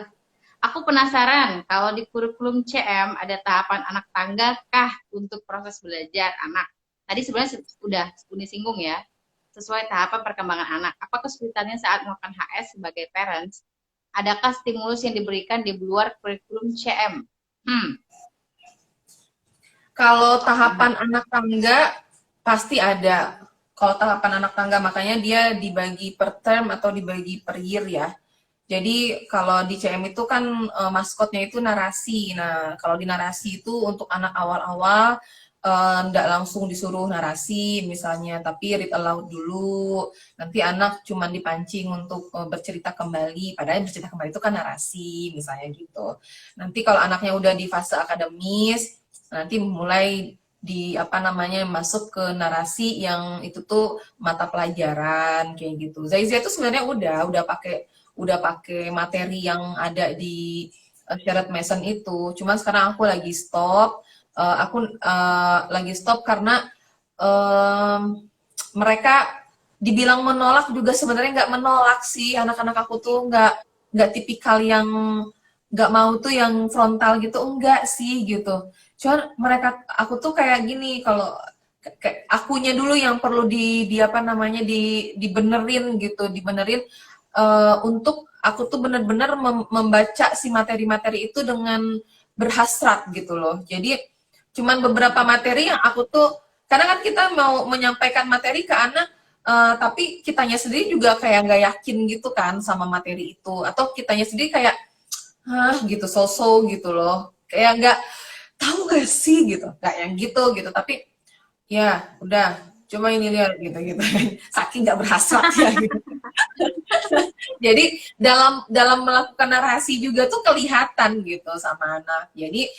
aku penasaran kalau di kurikulum CM ada tahapan anak tangga kah untuk proses belajar anak? Tadi sebenarnya sudah Uni singgung ya, sesuai tahapan perkembangan anak. Apa kesulitannya saat melakukan HS sebagai parents? Adakah stimulus yang diberikan di luar kurikulum CM? Kalau tahapan anak tangga pasti ada. Kalau tahapan anak tangga makanya dia dibagi per term atau dibagi per year ya. Jadi kalau di CM itu kan maskotnya itu narasi. Nah, kalau di narasi itu untuk anak awal-awal nggak langsung disuruh narasi misalnya, tapi read aloud dulu. Nanti anak cuman dipancing untuk bercerita kembali, padahal bercerita kembali itu kan narasi misalnya gitu. Nanti kalau anaknya udah di fase akademis, nanti mulai di apa namanya masuk ke narasi yang itu tuh mata pelajaran kayak gitu. Zaiza itu sebenarnya udah pakai materi yang ada di Shared Mason itu. Cuman sekarang aku lagi stop. Lagi stop karena mereka dibilang menolak juga sebenarnya nggak menolak sih. Anak-anak aku tuh nggak tipikal yang nggak mau tuh yang frontal gitu, enggak sih gitu. Cuman aku tuh kayak gini, kalau kayak akunya dulu yang perlu di apa namanya dibenerin gitu, dibenerin untuk aku tuh bener-bener membaca si materi-materi itu dengan berhasrat gitu loh. Jadi cuman beberapa materi yang aku tuh, karena kan kita mau menyampaikan materi ke anak, tapi kitanya sendiri juga kayak nggak yakin gitu kan sama materi itu, atau kitanya sendiri kayak gitu, so-so gitu loh, kayak nggak tahu gak sih gitu, nggak yang gitu, tapi ya udah cuma ini lihat gitu saking nggak berhasrat ya gitu. Jadi dalam dalam melakukan narasi juga tuh kelihatan gitu sama anak. Jadi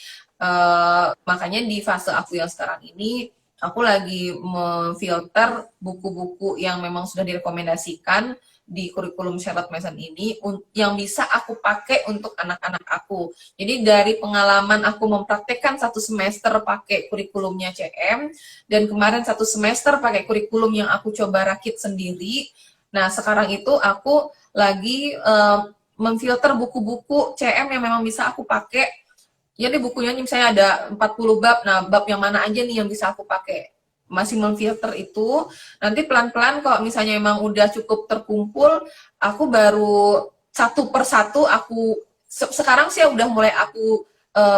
makanya di fase aku yang sekarang ini aku lagi memfilter buku-buku yang memang sudah direkomendasikan di kurikulum Charlotte Mason ini yang bisa aku pakai untuk anak-anak aku. Jadi dari pengalaman aku mempraktekkan 1 semester pakai kurikulumnya CM, dan kemarin 1 semester pakai kurikulum yang aku coba rakit sendiri. Nah, sekarang itu aku lagi memfilter buku-buku CM yang memang bisa aku pakai. Ya nih bukunya nih misalnya ada 40 bab, nah bab yang mana aja nih yang bisa aku pakai. Masih memfilter itu, nanti pelan-pelan kalau misalnya emang udah cukup terkumpul, aku baru satu persatu sekarang sih udah mulai aku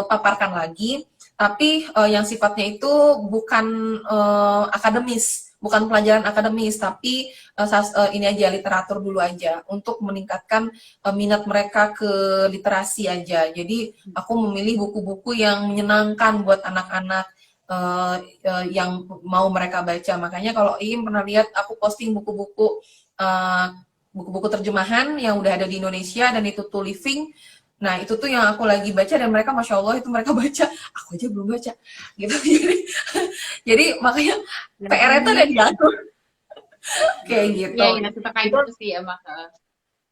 paparkan lagi, tapi yang sifatnya itu bukan akademis, bukan pelajaran akademis, tapi ini aja literatur dulu aja untuk meningkatkan minat mereka ke literasi aja. Jadi aku memilih buku-buku yang menyenangkan buat anak-anak yang mau mereka baca. Makanya kalau Iim pernah lihat aku posting buku-buku terjemahan yang udah ada di Indonesia dan itu tuh living. Nah itu tuh yang aku lagi baca dan mereka masya Allah itu mereka baca, aku aja belum baca gitu. Jadi makanya PR itu ada diatur kayak gitu. Iya, iya, suka kayak gitu sih emang.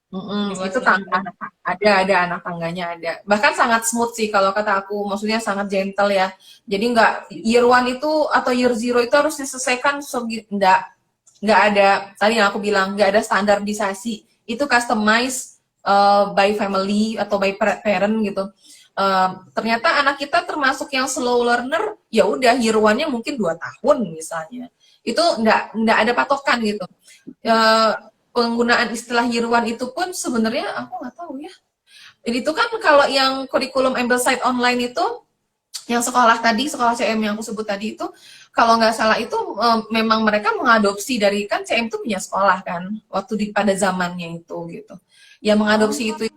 Itu Dibuatin tangga juga. ada anak tangganya ada, bahkan sangat smooth sih kalau kata aku, maksudnya sangat gentle ya. Jadi nggak year one itu atau year zero itu harus diselesaikan nggak ada, tadi yang aku bilang nggak ada standarisasi, itu customize by family atau by parent gitu. Ternyata anak kita termasuk yang slow learner, ya udah year one-nya mungkin 2 tahun misalnya, itu nggak ada patokan gitu. Penggunaan istilah year one itu pun sebenarnya aku nggak tahu ya. Jadi itu kan kalau yang kurikulum Ambleside online itu, yang sekolah CM yang aku sebut tadi itu, kalau nggak salah itu memang mereka mengadopsi dari, kan CM itu punya sekolah kan, waktu pada zamannya itu gitu. Ya mengadopsi Oh, itu,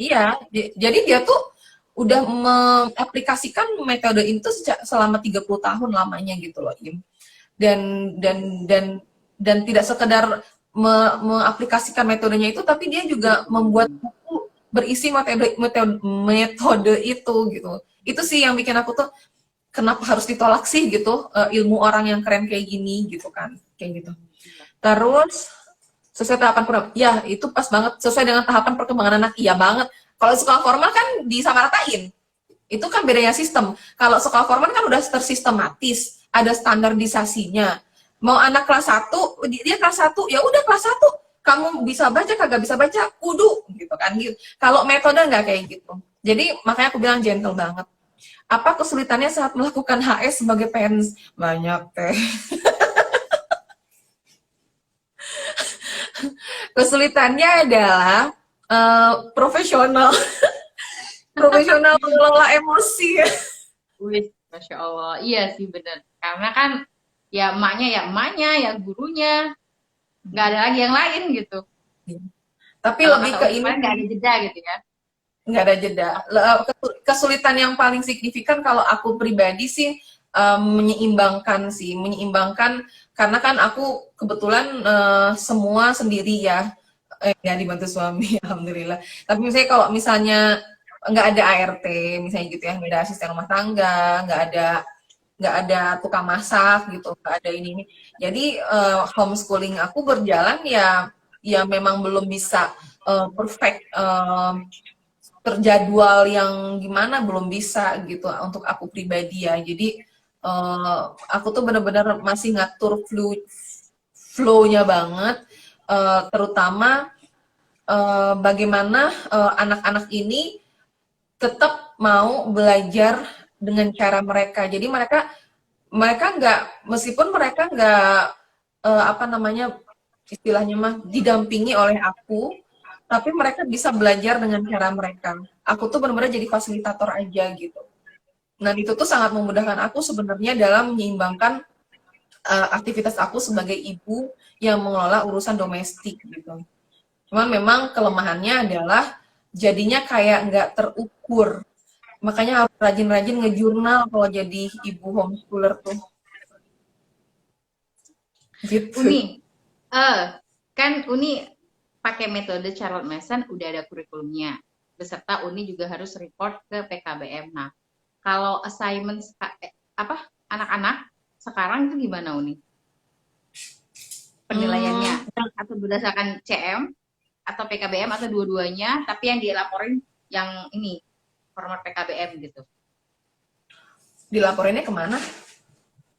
iya. Jadi dia tuh udah mengaplikasikan metode itu selama 30 tahun lamanya gitu loh, Im. Dan dan dan dan tidak sekedar mengaplikasikan metodenya itu, tapi dia juga membuat buku berisi metode itu gitu. Itu sih yang bikin aku tuh kenapa harus ditolak sih gitu, ilmu orang yang keren kayak gini gitu kan, kayak gitu. Terus sesuai tahapan ya itu pas banget sesuai dengan tahapan perkembangan anak, iya banget. Kalau sekolah formal kan disamaratain, itu kan bedanya sistem. Kalau sekolah formal kan udah tersistematis, ada standarisasinya. Mau anak kelas 1, dia kelas 1, ya udah kelas 1. Kamu bisa baca, kagak bisa baca, kudu gitu kan gitu. Kalau metode nggak kayak gitu. Jadi makanya aku bilang gentle banget. Apa kesulitannya saat melakukan HS sebagai parents? Banyak teh. Kesulitannya adalah profesional. Profesional mengelola emosi. wih, Masya Allah. Iya sih bener. Karena kan ya emaknya, ya gurunya. Nggak ada lagi yang lain gitu. Tapi Kalau lebih kata ke Uni ini kemarin nggak ada jeda gitu ya. nggak ada jeda. Kesulitan yang paling signifikan kalau aku pribadi sih, menyeimbangkan sih, menyeimbangkan karena kan aku kebetulan semua sendiri ya, ya dibantu suami, alhamdulillah. Tapi misalnya kalau misalnya nggak ada ART, misalnya gitu ya, nggak ada asisten rumah tangga, nggak ada tukang masak gitu, nggak ada ini. Jadi homeschooling aku berjalan ya, ya memang belum bisa perfect, terjadwal yang gimana belum bisa gitu untuk aku pribadi ya. Jadi aku tuh bener-bener masih ngatur flow-nya banget, terutama bagaimana anak-anak ini tetap mau belajar dengan cara mereka. Jadi mereka mereka nggak, meskipun mereka nggak apa namanya, istilahnya mah didampingi oleh aku, tapi mereka bisa belajar dengan cara mereka. Aku tuh benar-benar jadi fasilitator aja gitu. Nah itu tuh sangat memudahkan aku sebenarnya dalam menyeimbangkan aktivitas aku sebagai ibu yang mengelola urusan domestik gitu. Cuman memang kelemahannya adalah jadinya kayak nggak terukur. Makanya harus rajin-rajin ngejurnal kalau jadi ibu homeschooler tuh. Gitu. Uni, eh kan Uni pakai metode Charlotte Mason udah ada kurikulumnya. Beserta Uni juga harus report ke PKBM. Nah, kalau assignment apa anak-anak sekarang itu gimana Uni? Penilaiannya Hmm, atau berdasarkan CM atau PKBM atau dua-duanya, tapi yang dilaporin yang ini format PKBM gitu. dilaporinnya kemana?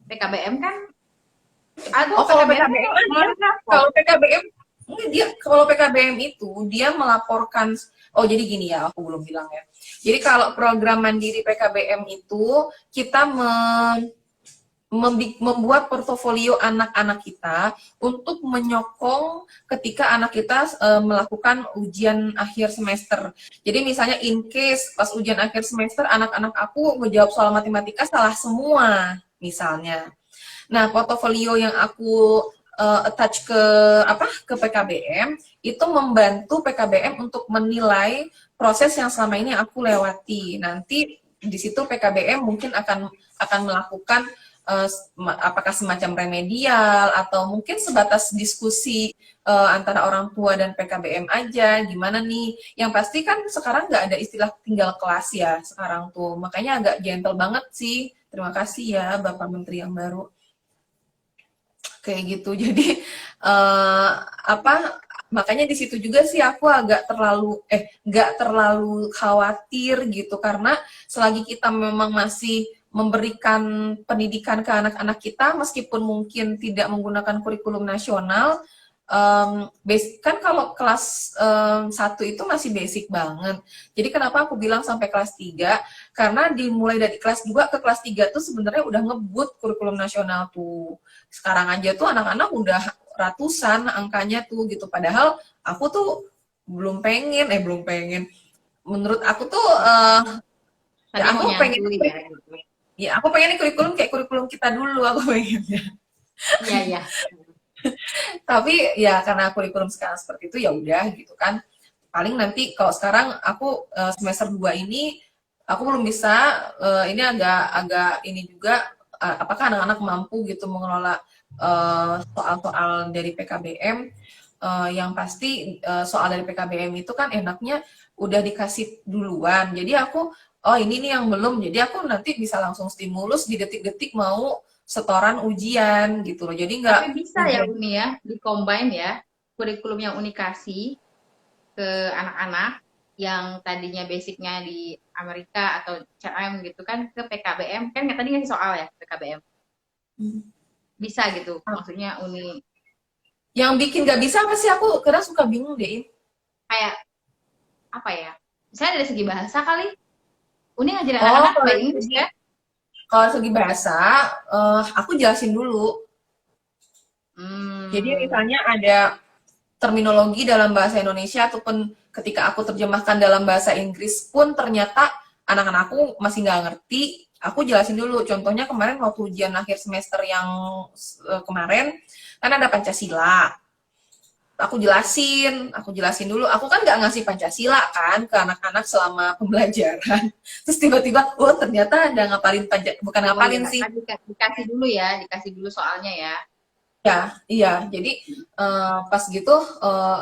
PKBM kan aduh Oh, kalau PKBM PKBM kan dia, lapor. kalau PKBM dia kalau PKBM itu dia melaporkan. Oh, jadi gini ya, aku belum bilang ya. Jadi kalau program mandiri PKBM itu kita membuat portofolio anak-anak kita untuk menyokong ketika anak kita melakukan ujian akhir semester. Jadi misalnya in case pas ujian akhir semester anak-anak aku ngejawab soal matematika salah semua misalnya. Nah, portofolio yang aku attach ke PKBM itu membantu PKBM untuk menilai proses yang selama ini aku lewati. Nanti di situ PKBM mungkin akan melakukan apakah semacam remedial atau mungkin sebatas diskusi antara orang tua dan PKBM aja, gimana nih. Yang pasti kan sekarang nggak ada istilah tinggal kelas ya sekarang tuh, makanya agak gentle banget sih. Terima kasih ya Bapak Menteri yang baru. Kayak gitu. Jadi apa, makanya di situ juga sih aku agak nggak terlalu khawatir gitu, karena selagi kita memang masih memberikan pendidikan ke anak-anak kita meskipun mungkin tidak menggunakan kurikulum nasional, kan kalau kelas 1 itu masih basic banget. Jadi kenapa aku bilang sampai kelas 3? Karena dimulai dari kelas 2 ke kelas 3 tuh sebenarnya udah ngebut kurikulum nasional tuh. Sekarang aja tuh anak-anak udah ratusan angkanya tuh gitu. Padahal aku tuh belum pengen. Menurut aku tuh Tadi mau aku pengen, nyantui ya gitu. ya aku pengen kurikulum kayak kurikulum kita dulu aku pengennya. Iya, iya. Tapi ya karena kurikulum sekarang seperti itu ya udah gitu kan. Paling nanti kalau sekarang aku semester 2 ini aku belum bisa, ini agak ini juga, apakah anak-anak mampu gitu mengelola soal-soal dari PKBM. Yang pasti soal dari PKBM itu kan enaknya udah dikasih duluan. Jadi aku, oh ini nih yang belum. Jadi aku nanti bisa langsung stimulus di detik-detik mau setoran ujian gitu loh. Jadi nggak Tapi bisa ya ujian. Uni ya, di-combine ya, kurikulum yang Uni kasih ke anak-anak yang tadinya basicnya di Amerika atau CM gitu kan ke PKBM kan tadi ngasih soal ya PKBM bisa gitu maksudnya Uni Yang bikin nggak bisa apa sih, aku kadang suka bingung deh. kayak apa ya misalnya dari segi bahasa kali Uni ngajarin Oh, anak-anak by English ya. kalau segi bahasa, aku jelasin dulu. Jadi Hmm, misalnya ada terminologi dalam bahasa Indonesia ataupun ketika aku terjemahkan dalam bahasa Inggris pun ternyata anak-anakku masih nggak ngerti, aku jelasin dulu. Contohnya kemarin waktu ujian akhir semester yang kemarin kan ada Pancasila. aku jelasin dulu. Aku kan nggak ngasih Pancasila kan ke anak-anak selama pembelajaran. Terus tiba-tiba, oh ternyata ada ngapalin bukan Oh iya, ngapalin sih. kan dikasih dulu ya, dikasih dulu soalnya ya. Ya, iya. Jadi pas gitu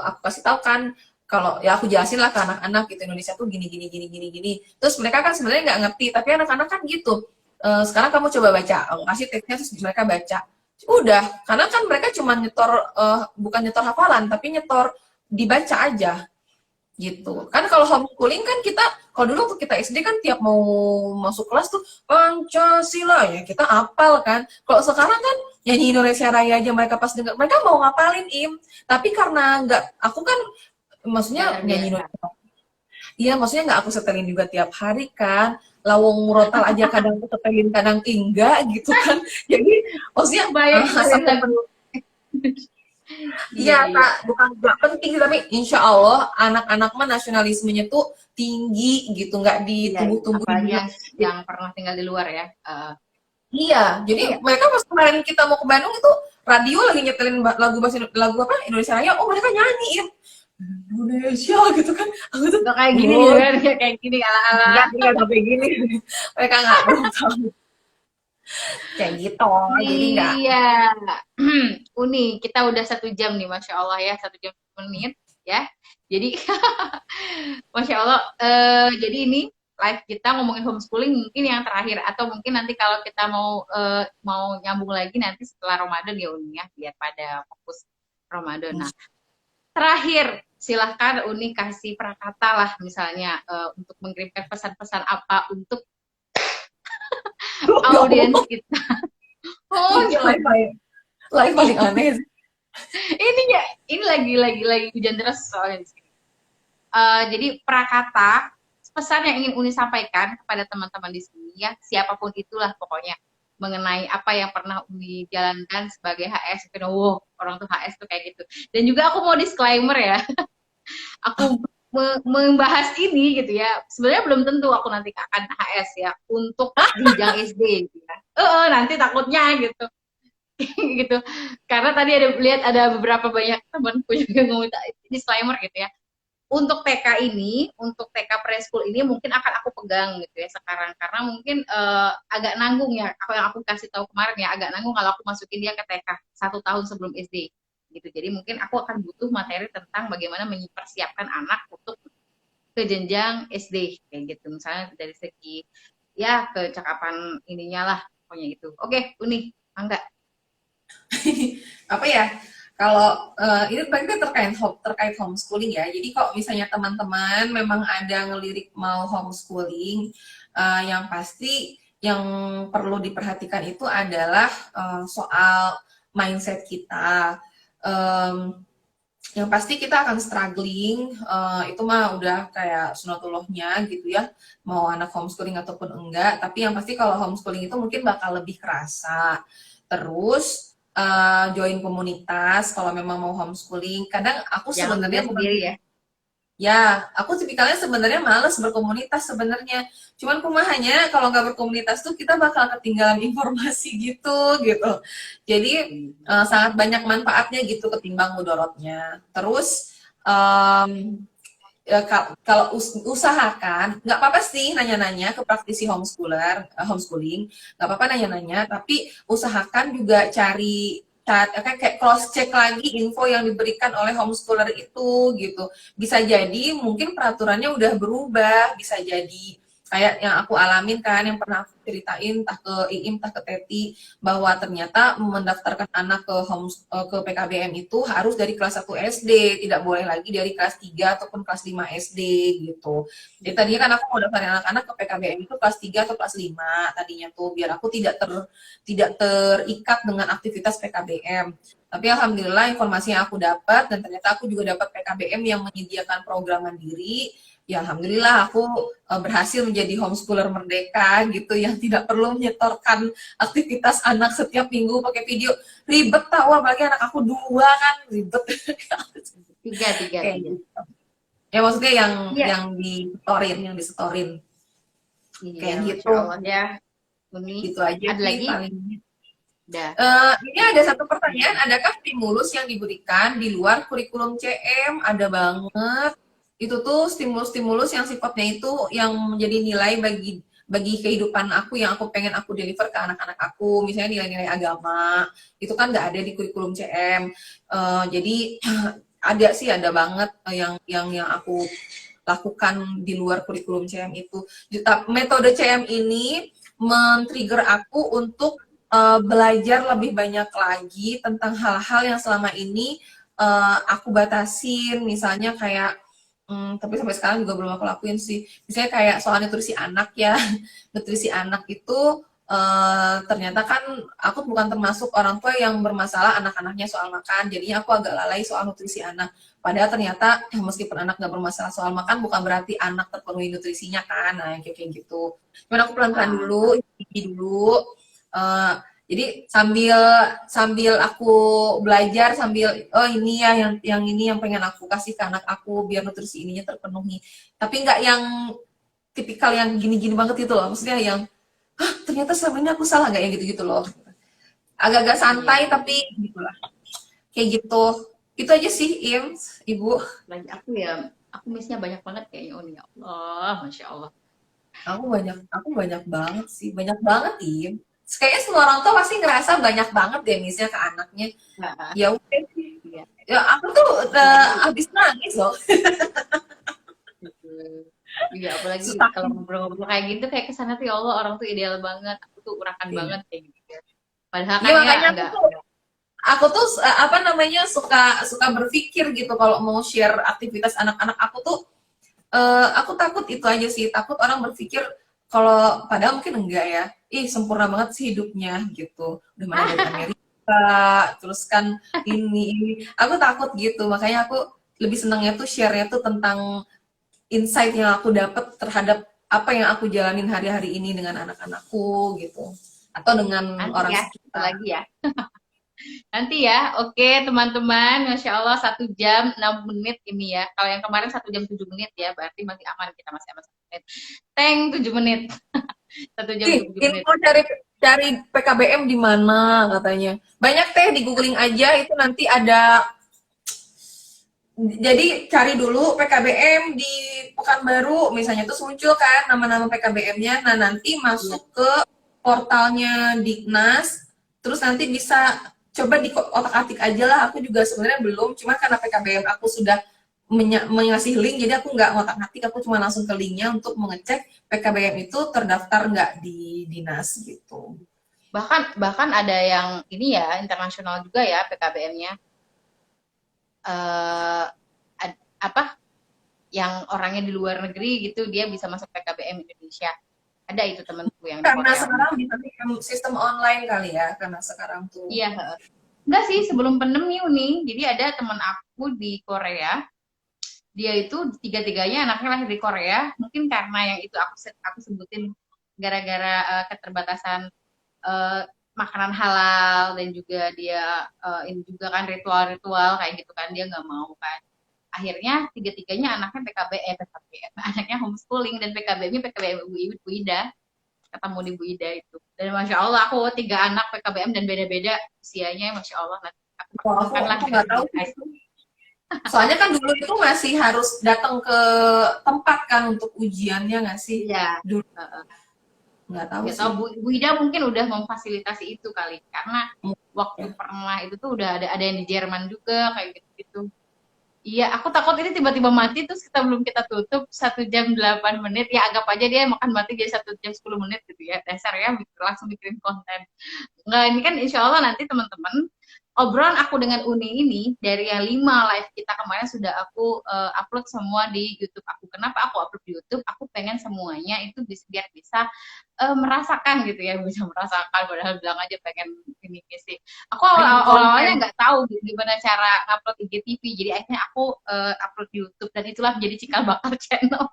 aku kasih tahu kan kalau ya aku jelasin lah ke anak-anak gitu Indonesia tuh gini gini gini gini gini. Terus mereka kan sebenarnya nggak ngerti, tapi anak-anak kan gitu. Sekarang kamu coba baca, aku kasih teksnya terus mereka baca. Udah, karena kan mereka cuma nyetor bukan nyetor hafalan, tapi nyetor dibaca aja gitu. Kan kalau homeschooling kan kita kalau dulu waktu kita SD kan tiap mau masuk kelas tuh Pancasila ya kita apal kan. Kalau sekarang kan nyanyi Indonesia Raya aja mereka pas dengar mereka mau ngapalin tapi karena nggak aku kan Nggak maksudnya nyanyi terbiasa. Indonesia. Iya, maksudnya nggak aku setelin juga tiap hari kan. Lawong murotal aja kadang aku setelin kadang enggak gitu kan. Jadi maksudnya Kebayang asal dengerin lagu. Iya, iya, iya. Kak, bukan nggak penting sih, tapi insya Allah anak-anak mah nasionalismenya tuh tinggi gitu, nggak Iya, iya. ditumbuh-tumbuhin Apalagi dulu. yang pernah tinggal di luar ya. Iya, jadi Iya. mereka pas kemarin kita mau ke Bandung itu radio lagi nyetelin lagu apa Indonesia Raya, oh mereka nyanyiin Indonesia gitu kan, aku tuh Nggak kayak gini oh gitu kan, kayak gini ala-ala. nggak sampai gini, mereka nggak belum tahu kayak gitu, jadi nggak. Iya. Uni, kita udah 1 jam nih, Masya Allah ya, 1 jam 10 menit ya. Jadi, Masya Allah, jadi ini live kita ngomongin homeschooling mungkin yang terakhir atau mungkin nanti kalau kita mau nyambung lagi nanti setelah Ramadan ya Uni ya, biar pada fokus Ramadan. Nah, terakhir silahkan Uni kasih prakata lah misalnya untuk mengirimkan pesan-pesan apa untuk audiens kita. Oh, Ini live paling aneh sih. ini ya, ini lagi hujan deras soalnya di sini. Jadi prakata pesan yang ingin Uni sampaikan kepada teman-teman di sini ya, siapapun itulah pokoknya mengenai apa yang pernah Uni jalankan sebagai HS. Wow, orang tuh HS tuh kayak gitu. Dan juga aku mau disclaimer ya, aku membahas ini gitu ya. Sebenarnya belum tentu aku nanti akan HS ya untuk jenjang SD gitu ya. Nanti takutnya gitu. Gitu. Karena tadi lihat ada beberapa banyak temanku juga ngomong disclaimer gitu ya. Untuk TK ini, untuk TK preschool ini mungkin akan aku pegang gitu ya sekarang karena mungkin agak nanggung ya. Yang aku kasih tahu kemarin ya agak nanggung kalau aku masukin dia ke TK 1 tahun sebelum SD gitu. Jadi mungkin aku akan butuh materi tentang bagaimana mempersiapkan anak untuk ke jenjang SD kayak gitu. Misalnya dari segi ya kecakapan ininya lah pokoknya itu. Oke, Uni, enggak. Apa ya, kalau ini berarti terkait homeschooling ya. Jadi kalau misalnya teman-teman memang ada ngelirik mau homeschooling, yang pasti yang perlu diperhatikan itu adalah soal mindset kita. Em, yang pasti kita akan struggling, itu mah udah kayak sunatullahnya gitu ya, mau anak homeschooling ataupun enggak. Tapi yang pasti kalau homeschooling itu mungkin bakal lebih kerasa. Terus join komunitas kalau memang mau homeschooling. Kadang aku Jangan sebenarnya kuliah bukan sendiri ya. ya, aku tipikalnya sebenarnya males berkomunitas sebenarnya. Cuman kumahannya kalau nggak berkomunitas tuh kita bakal ketinggalan informasi gitu. Jadi sangat banyak manfaatnya gitu ketimbang mudorotnya. Terus ya, kalau usahakan nggak apa-apa sih nanya-nanya ke praktisi homeschooling nggak apa-apa nanya-nanya tapi usahakan juga cari kayak cross check lagi info yang diberikan oleh homeschooler itu gitu bisa jadi mungkin peraturannya udah berubah bisa jadi kayak yang aku alamin kan yang pernah aku ceritain entah ke Iim entah ke Teti bahwa ternyata mendaftarkan anak ke PKBM itu harus dari kelas 1 SD, tidak boleh lagi dari kelas 3 ataupun kelas 5 SD gitu. Jadi tadinya kan aku mau daftarin anak-anak ke PKBM itu kelas 3 atau kelas 5 tadinya tuh biar aku tidak terikat dengan aktivitas PKBM. Tapi alhamdulillah informasi yang aku dapat dan ternyata aku juga dapat PKBM yang menyediakan program mandiri. Ya alhamdulillah aku berhasil menjadi homeschooler merdeka gitu yang tidak perlu menyetorkan aktivitas anak setiap minggu pakai video ribet tau apalagi anak aku 2 kan ribet Tiga. kayak gitu ya maksudnya Iya. yang disetorin Iya, kayak Masya gitu Allah ya. Uni, gitu aja ada sih lagi? paling Udah. Ini ada satu pertanyaan, adakah stimulus yang diberikan di luar kurikulum CM? Ada banget. Itu tuh stimulus-stimulus yang sifatnya itu yang menjadi nilai bagi bagi kehidupan aku yang aku pengen aku deliver ke anak-anak aku. Misalnya nilai-nilai agama, itu kan nggak ada di kurikulum CM. Jadi ada sih, ada banget yang aku lakukan di luar kurikulum CM itu. Metode CM ini men-trigger aku untuk belajar lebih banyak lagi tentang hal-hal yang selama ini aku batasin, misalnya kayak tapi sampai sekarang juga belum aku lakuin sih. Misalnya kayak soal nutrisi anak ya, nutrisi anak itu ternyata kan aku bukan termasuk orang tua yang bermasalah anak-anaknya soal makan, jadinya aku agak lalai soal nutrisi anak. Padahal ternyata meskipun anak nggak bermasalah soal makan, bukan berarti anak terpenuhi nutrisinya kan, nah kayak gitu. Cuman aku pelan-pelan Ah, dulu, dulu. Eh, jadi sambil sambil aku belajar sambil oh ini ya yang ini yang pengen aku kasih ke anak aku biar nutrisi ininya terpenuhi. Tapi nggak yang tipikal yang gini-gini banget itu loh. Maksudnya yang ternyata selama ini aku salah nggak yang gitu-gitu loh. Agak-agak iya. santai tapi gitulah. Kayak gitu. Itu aja sih Im, Ibu. Lagi aku missnya banyak banget kayaknya Uni. Ya Allah, Masya Allah. Aku banyak banget sih, banyak banget Im. Kayaknya semua orang tua pasti ngerasa banyak banget deh misalnya ke anaknya. Nah, Ya udah sih. iya. Ya aku tuh Apalagi habis nangis loh. iya, apalagi kalau Susah. ngobrol-ngobrol kayak gitu kayak kesana tuh ya Allah orang tuh ideal banget, aku tuh urakan Iya. banget kayak gitu ya. Padahal Iya kan ya makanya enggak. aku tuh apa namanya suka suka berpikir gitu kalau mau share aktivitas anak-anak aku takut itu aja sih, takut orang berpikir kalau padahal mungkin enggak ya. Ih, sempurna banget sih hidupnya gitu. Udah mana dari Amerika, terus kan ini. Aku takut gitu, makanya aku lebih senangnya tuh share-nya tuh tentang insight yang aku dapat terhadap apa yang aku jalanin hari-hari ini dengan anak-anakku gitu. Atau dengan Nanti orang ya, satu sekitar. lagi ya. Nanti ya, oke teman-teman, Masya Allah 1 jam 6 menit ini ya. Kalau yang kemarin 1 jam 7 menit ya, berarti masih aman, kita masih aman 1 menit. Teng 7 menit, 1 jam 7 Ini menit. mau cari cari PKBM di mana katanya. Banyak teh di googling aja itu nanti ada. Jadi cari dulu PKBM di Pekanbaru misalnya terus muncul kan nama-nama PKBM-nya. Nah, nanti Iya. masuk ke portalnya Dignas terus nanti bisa coba di otak-atik aja lah. Aku juga sebenarnya belum, cuma karena PKBM aku sudah mengasih link jadi aku nggak ngotak-atik, aku cuma langsung ke linknya untuk mengecek PKBM itu terdaftar nggak di dinas gitu. Bahkan bahkan ada yang ini ya, internasional juga ya PKBM-nya. Eh apa yang orangnya di luar negeri gitu dia bisa masuk PKBM Indonesia. Ada itu temanku yang di Karena Korea. sekarang bisa sistem online kali ya, karena sekarang tuh. Iya, heeh. Enggak sih, sebelum pandemi nih. Jadi ada teman aku di Korea, dia itu tiga-tiganya anaknya lahir di Korea. Mungkin karena yang itu aku sebutin gara-gara keterbatasan eh, makanan halal dan juga dia ini juga kan ritual-ritual kayak gitu kan dia nggak mau kan. Akhirnya tiga-tiganya anaknya PKBM, anaknya homeschooling dan PKBM-nya PKBM Ibu Ida, ketemu di Bu Ida itu. Dan Masya Allah aku 3 anak PKBM dan beda-beda usianya, Masya Allah. Nanti aku Wah, pertemukan lah aku dengan nggak tahu guys. soalnya kan dulu itu masih harus datang ke tempat kan untuk ujiannya nggak sih? Iya. Dulu Uh, nggak tahu Nggak tahu sih. Bu Ida mungkin udah memfasilitasi itu kali. Karena waktu Ya. pernah itu tuh udah ada yang di Jerman juga kayak gitu-gitu. Iya, aku takut ini tiba-tiba mati terus kita tutup 1 jam 8 menit. Ya anggap aja dia makan mati jadi 1 jam 10 menit gitu ya. Dasar ya langsung bikin konten. Enggak, ini kan insya Allah nanti teman-teman obrolan aku dengan Uni ini dari yang 5 live kita kemarin sudah aku upload semua di YouTube aku. Kenapa aku upload di YouTube? Aku pengen semuanya itu biar bisa merasakan gitu ya, bisa merasakan. Padahal bilang aja pengen ini sih. Aku Pengen awalnya konten. nggak tahu gimana cara upload IGTV. Jadi akhirnya aku upload di YouTube dan itulah menjadi cikal bakal channel.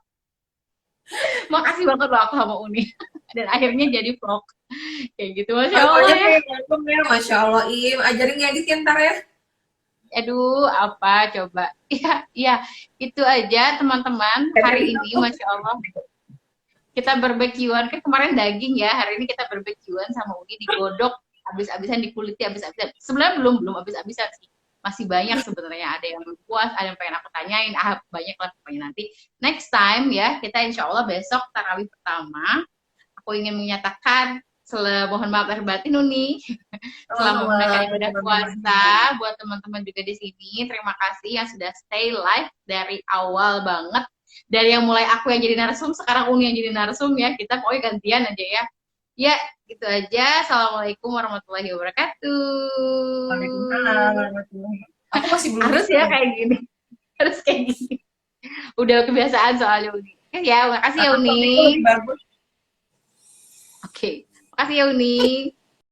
Makasih banget loh aku sama Uni. Dan akhirnya jadi vlog kayak gitu, Masya Oh, Allah banyak ya. ya, mantap ya, Masya Allah, Im. Ajarin ngedit ya ntar ya. Aduh, apa coba? Ya, ya, itu aja teman-teman hari Edit ini, aku. Masya Allah. Kita barbekyuan, kan kemarin daging ya, hari ini kita barbekyuan sama Uni digodok. habis-habisan dikuliti, habis-habisan. Sebenarnya belum habis-habisan sih. Masih banyak sebenarnya, ada yang belum puas, ada yang pengen aku tanyain, banyak lah pokoknya. Nanti next time ya, kita insya Allah besok tarawih pertama. Aku ingin menyatakan mohon maaf lahir batin Uni selama menunaikan ibadah puasa. Buat teman-teman juga di sini, terima kasih yang sudah stay live dari awal banget, dari yang mulai aku yang jadi narsum, sekarang Uni yang jadi narsum ya. Kita pokoknya gantian aja ya. Ya, gitu aja. Assalamualaikum warahmatullahi wabarakatuh. Waalaikumsalam warahmatullahi wabarakatuh. Aku masih belum harus ya kayak gini. Harus kayak gini. Udah kebiasaan soalnya Uni. Ya, makasih ya Uni. Lebih bagus. Oke. Makasih ya Uni.